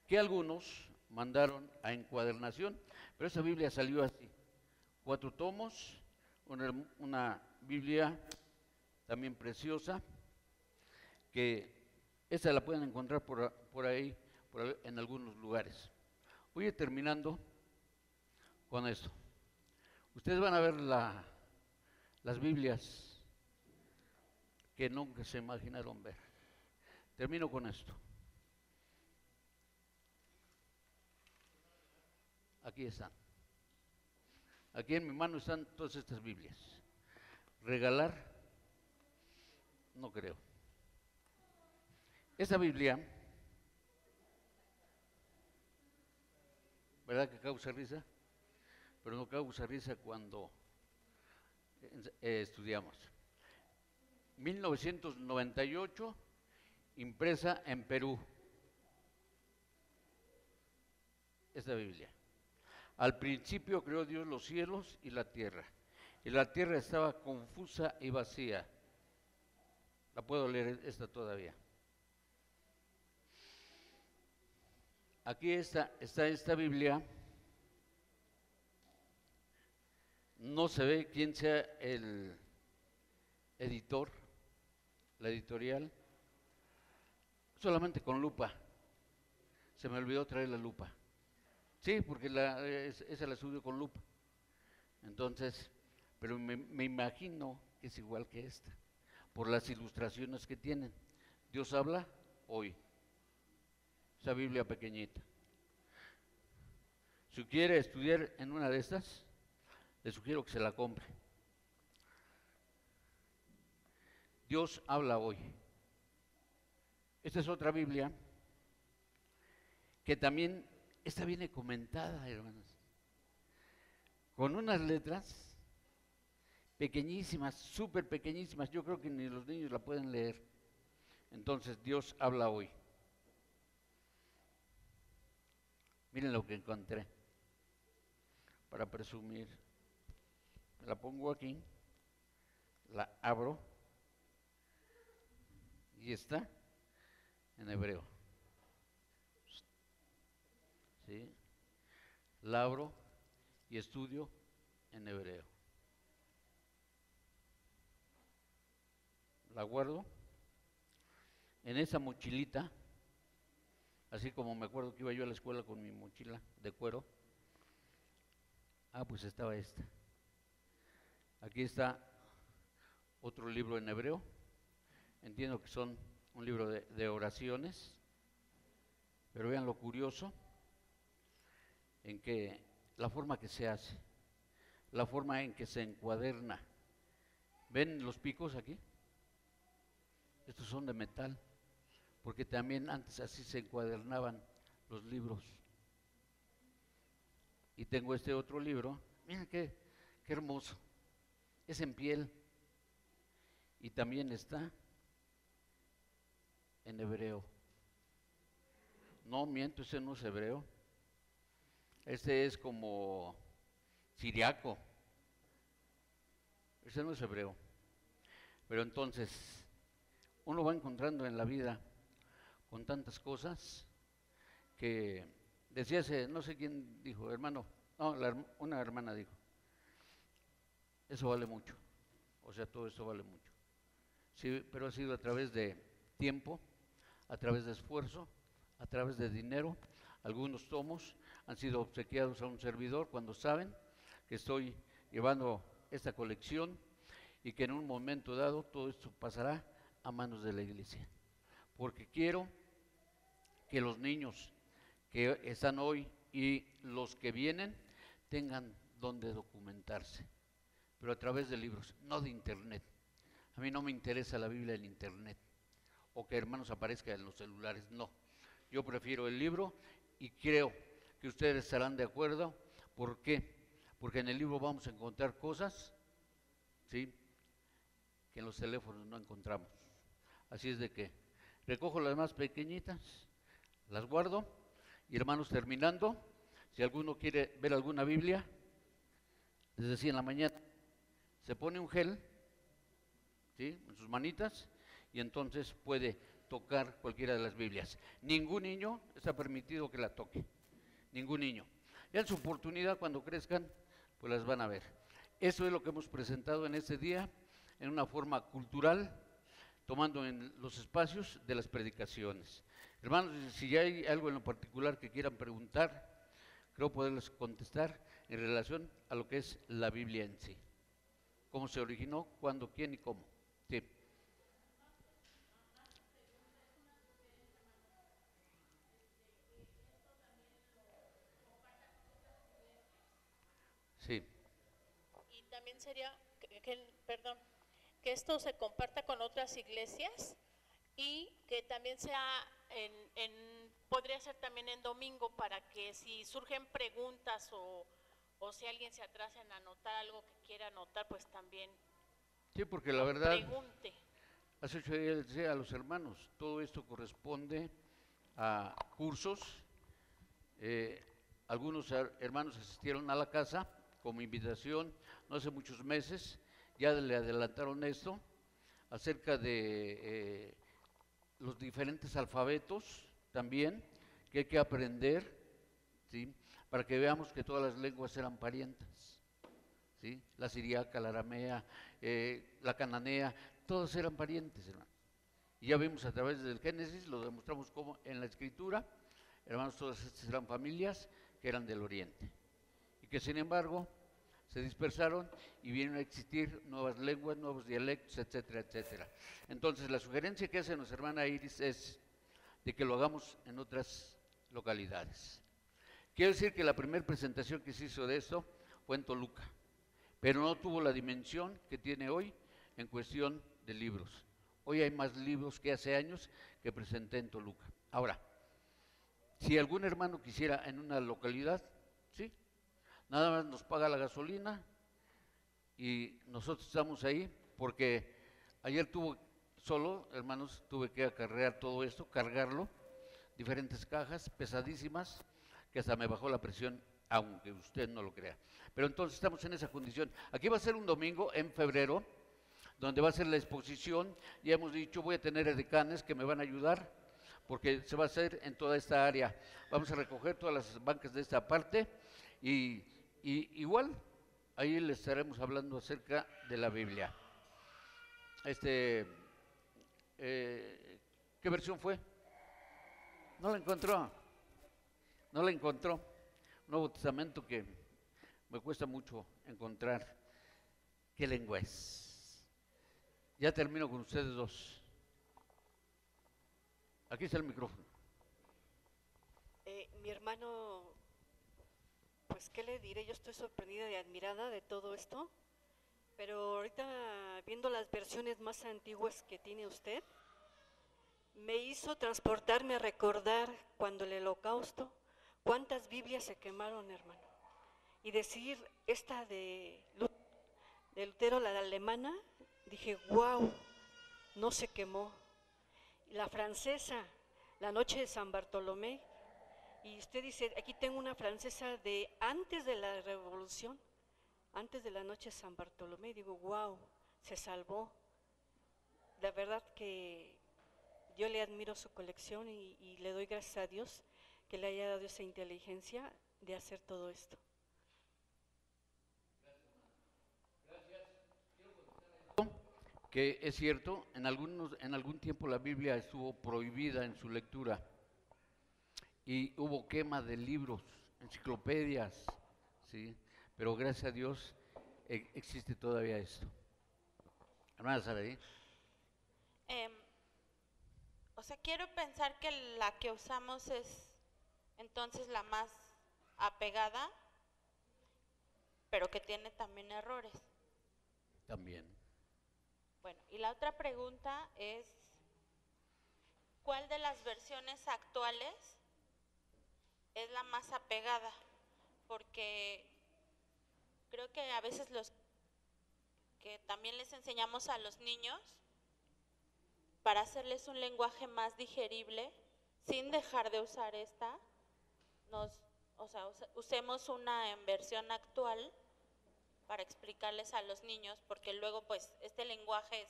que algunos mandaron a encuadernación, pero esa Biblia salió así, 4 tomos, una Biblia también preciosa, que esa la pueden encontrar por ahí, en algunos lugares. Voy a ir terminando con esto. Ustedes van a ver las Biblias que nunca se imaginaron ver. Termino con esto. Aquí están. Aquí en mi mano están todas estas Biblias. Regalar, no creo. Esa Biblia, ¿verdad que causa risa? Pero no causa risa cuando estudiamos. 1998, impresa en Perú. Esta Biblia. Al principio creó Dios los cielos y la tierra estaba confusa y vacía. La puedo leer esta todavía. Aquí está esta Biblia. No se ve quién sea el editor, la editorial, solamente con lupa. Se me olvidó traer la lupa. Sí, porque esa la estudio con lupa. Entonces, pero me imagino que es igual que esta, por las ilustraciones que tienen. Dios habla hoy. Esa Biblia pequeñita. Si quiere estudiar en una de estas, le sugiero que se la compre. Dios habla hoy. Esta es otra Biblia que también, esta viene comentada, hermanos, con unas letras pequeñísimas, súper pequeñísimas. Yo creo que ni los niños la pueden leer. Entonces, Dios habla hoy. Miren lo que encontré, para presumir. La pongo aquí, la abro y está en hebreo. ¿Sí? Labro y estudio en hebreo. La guardo en esa mochilita, así como me acuerdo que iba yo a la escuela con mi mochila de cuero. Pues estaba esta. Aquí está otro libro en hebreo. Entiendo que son un libro de oraciones, pero vean lo curioso en que la forma que se hace, la forma en que se encuaderna. ¿Ven los picos aquí? Estos son de metal, porque también antes así se encuadernaban los libros. Y tengo este otro libro, miren qué hermoso, es en piel y también está en hebreo. No, miento, ese no es hebreo, este es como siriaco, ese no es hebreo. Pero entonces, uno va encontrando en la vida con tantas cosas que decía no sé quién dijo, hermano, no, una hermana dijo, eso vale mucho, o sea, todo esto vale mucho. Sí, pero ha sido a través de tiempo, a través de esfuerzo, a través de dinero. Algunos tomos han sido obsequiados a un servidor cuando saben que estoy llevando esta colección y que en un momento dado todo esto pasará a manos de la iglesia. Porque quiero que los niños que están hoy y los que vienen tengan donde documentarse, pero a través de libros, no de internet. A mí no me interesa la Biblia en internet o que hermanos aparezca en los celulares, no. Yo prefiero el libro y creo que ustedes estarán de acuerdo. ¿Por qué? Porque en el libro vamos a encontrar cosas, ¿sí?, que en los teléfonos no encontramos. Así es de que recojo las más pequeñitas, las guardo y hermanos, terminando, si alguno quiere ver alguna Biblia, les decía en la mañana, se pone un gel, ¿sí?, en sus manitas y entonces puede tocar cualquiera de las Biblias. Ningún niño está permitido que la toque, ningún niño. Ya en su oportunidad, cuando crezcan, pues las van a ver. Eso es lo que hemos presentado en este día, en una forma cultural, tomando en los espacios de las predicaciones. Hermanos, si ya hay algo en lo particular que quieran preguntar, creo poderles contestar en relación a lo que es la Biblia en sí. ¿Cómo se originó? ¿Cuándo? ¿Quién y cómo? Sí. Sí. Y también sería, perdón, que esto se comparta con otras iglesias y que también sea podría ser también en domingo para que si surgen preguntas o si alguien se atrasa en anotar algo que quiera anotar, pues también Sí, porque la verdad, pregunte. hace 8 días les decía a los hermanos, todo esto corresponde a cursos. Algunos hermanos asistieron a la casa como invitación, no hace muchos meses, ya le adelantaron esto, acerca de los diferentes alfabetos también, que hay que aprender, ¿sí?, para que veamos que todas las lenguas eran parientas, ¿sí?, la siriaca, la aramea, la cananea, todos eran parientes, hermanos. Y ya vimos a través del Génesis, lo demostramos como en la Escritura, hermanos, todas estas eran familias que eran del Oriente y que sin embargo se dispersaron y vienen a existir nuevas lenguas, nuevos dialectos, etcétera, etcétera. Entonces la sugerencia que hace nuestra hermana Iris es de que lo hagamos en otras localidades. Quiero decir que la primera presentación que se hizo de esto fue en Toluca, pero no tuvo la dimensión que tiene hoy en cuestión de libros. Hoy hay más libros que hace años que presenté en Toluca. Ahora, si algún hermano quisiera en una localidad, sí, nada más nos paga la gasolina y nosotros estamos ahí, porque ayer hermanos, tuve que acarrear todo esto, cargarlo, diferentes cajas pesadísimas, que hasta me bajó la presión, aunque usted no lo crea. Pero entonces estamos en esa condición. Aquí va a ser un domingo en febrero, donde va a ser la exposición. Ya hemos dicho, voy a tener edecanes que me van a ayudar, porque se va a hacer en toda esta área. Vamos a recoger todas las bancas de esta parte y igual ahí les estaremos hablando acerca de la Biblia. ¿Qué versión fue? No la encontró. No la encontró. Nuevo Testamento que me cuesta mucho encontrar. ¿Qué lengua es? Ya termino con ustedes dos. Aquí está el micrófono. Mi hermano, pues qué le diré, yo estoy sorprendida y admirada de todo esto, pero ahorita viendo las versiones más antiguas que tiene usted, me hizo transportarme a recordar cuando el Holocausto, cuántas Biblias se quemaron, hermano, y decir esta de Lutero, la alemana, dije, wow, no se quemó. La francesa, la noche de San Bartolomé, y usted dice, aquí tengo una francesa de antes de la Revolución, antes de la noche de San Bartolomé, y digo, wow, se salvó. La verdad que yo le admiro su colección y le doy gracias a Dios que le haya dado esa inteligencia de hacer todo esto. Que es cierto, en algún tiempo la Biblia estuvo prohibida en su lectura y hubo quema de libros, enciclopedias, ¿sí? Pero gracias a Dios existe todavía esto. Hermana Saraí. O sea, quiero pensar que la que usamos es entonces la más apegada, pero que tiene también errores. También. Bueno, y la otra pregunta es, ¿cuál de las versiones actuales es la más apegada? Porque creo que a veces los que también les enseñamos a los niños, para hacerles un lenguaje más digerible, sin dejar de usar esta, usemos una en versión actual para explicarles a los niños, porque luego pues este lenguaje es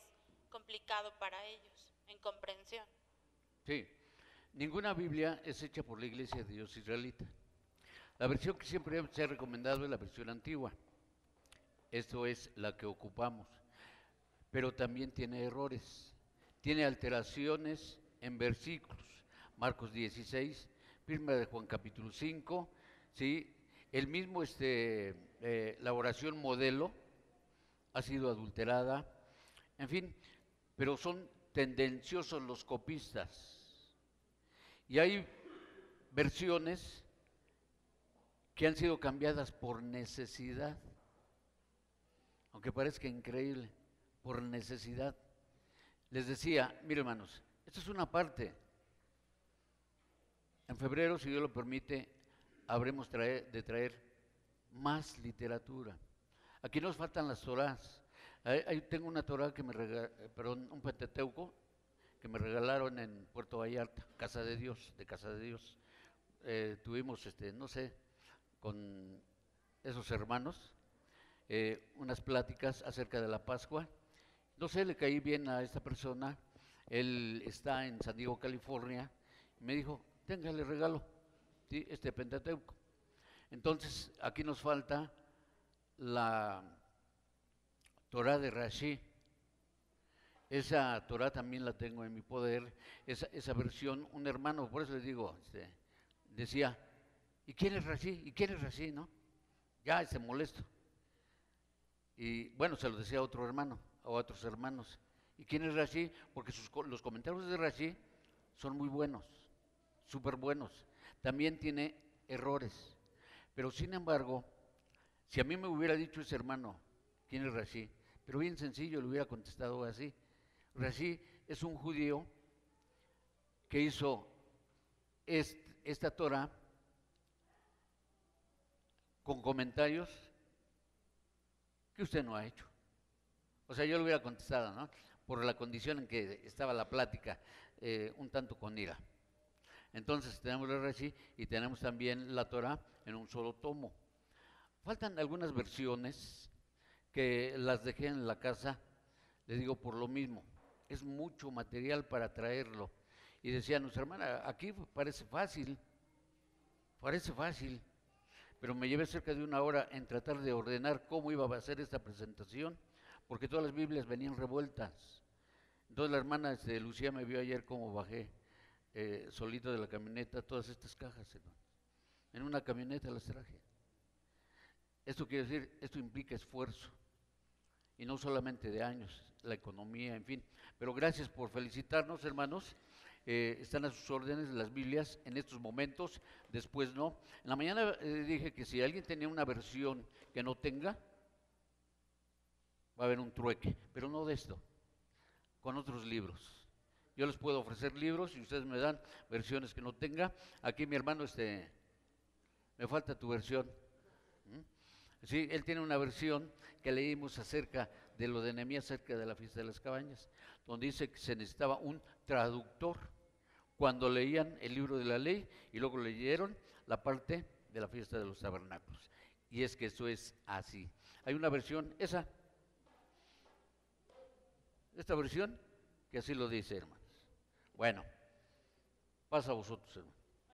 complicado para ellos en comprensión. Sí, ninguna Biblia es hecha por la Iglesia de Dios israelita. La versión que siempre se ha recomendado es la versión antigua. Esto es la que ocupamos, pero también tiene errores. Tiene alteraciones en versículos. Marcos 16, Primera de Juan capítulo 5, ¿sí? El mismo, la oración modelo ha sido adulterada, en fin, pero son tendenciosos los copistas. Y hay versiones que han sido cambiadas por necesidad, aunque parezca increíble, por necesidad. Les decía, mire hermanos, esto es una parte. En febrero, si Dios lo permite, habremos de traer más literatura. Aquí nos faltan las Torás. Ahí tengo una Torá que un Pentateuco que me regalaron en Puerto Vallarta, Casa de Dios, de Casa de Dios. Tuvimos, no sé, con esos hermanos, unas pláticas acerca de la Pascua. No sé, le caí bien a esta persona, él está en San Diego, California, y me dijo, tenga, le regalo, ¿sí? Este Pentateuco. Entonces, aquí nos falta la Torá de Rashi. Esa Torá también la tengo en mi poder, esa versión. Un hermano, por eso les digo, decía, ¿y quién es Rashi? ¿Y quién es Rashi? ¿No? Ya, molesto. Y bueno, se lo decía a otro hermano, a otros hermanos. ¿Y quién es Rashi? Porque los comentarios de Rashi son muy buenos, súper buenos. También tiene errores. Pero sin embargo, si a mí me hubiera dicho ese hermano, ¿quién es Rashi? Pero bien sencillo, le hubiera contestado así. Rashi es un judío que hizo esta Torah con comentarios que usted no ha hecho. O sea, yo le hubiera contestado, ¿no? Por la condición en que estaba la plática, un tanto con ira. Entonces tenemos el Rashi y tenemos también la Torah en un solo tomo. Faltan algunas versiones que las dejé en la casa, Le digo por lo mismo, es mucho material para traerlo. Y decía nuestra hermana, aquí parece fácil, pero me llevé cerca de una hora en tratar de ordenar cómo iba a ser esta presentación, porque todas las Biblias venían revueltas. Entonces la hermana Lucía me vio ayer cómo bajé solito de la camioneta todas estas cajas, hermano. En una camioneta las traje. Esto quiere decir, esto implica esfuerzo, y no solamente de años, la economía, en fin. Pero gracias por felicitarnos, hermanos. Están a sus órdenes las Biblias en estos momentos, después no. En la mañana dije que si alguien tenía una versión que no tenga, va a haber un trueque, pero no de esto, con otros libros. Yo les puedo ofrecer libros y ustedes me dan versiones que no tenga. Aquí mi hermano, me falta tu versión. Sí, él tiene una versión que leímos acerca de lo de Nehemías, acerca de la fiesta de las cabañas, donde dice que se necesitaba un traductor cuando leían el libro de la ley y luego leyeron la parte de la fiesta de los tabernáculos. Y es que eso es así. Hay una versión, esta versión, que así lo dice, hermanos. Bueno, pasa a vosotros, hermanos.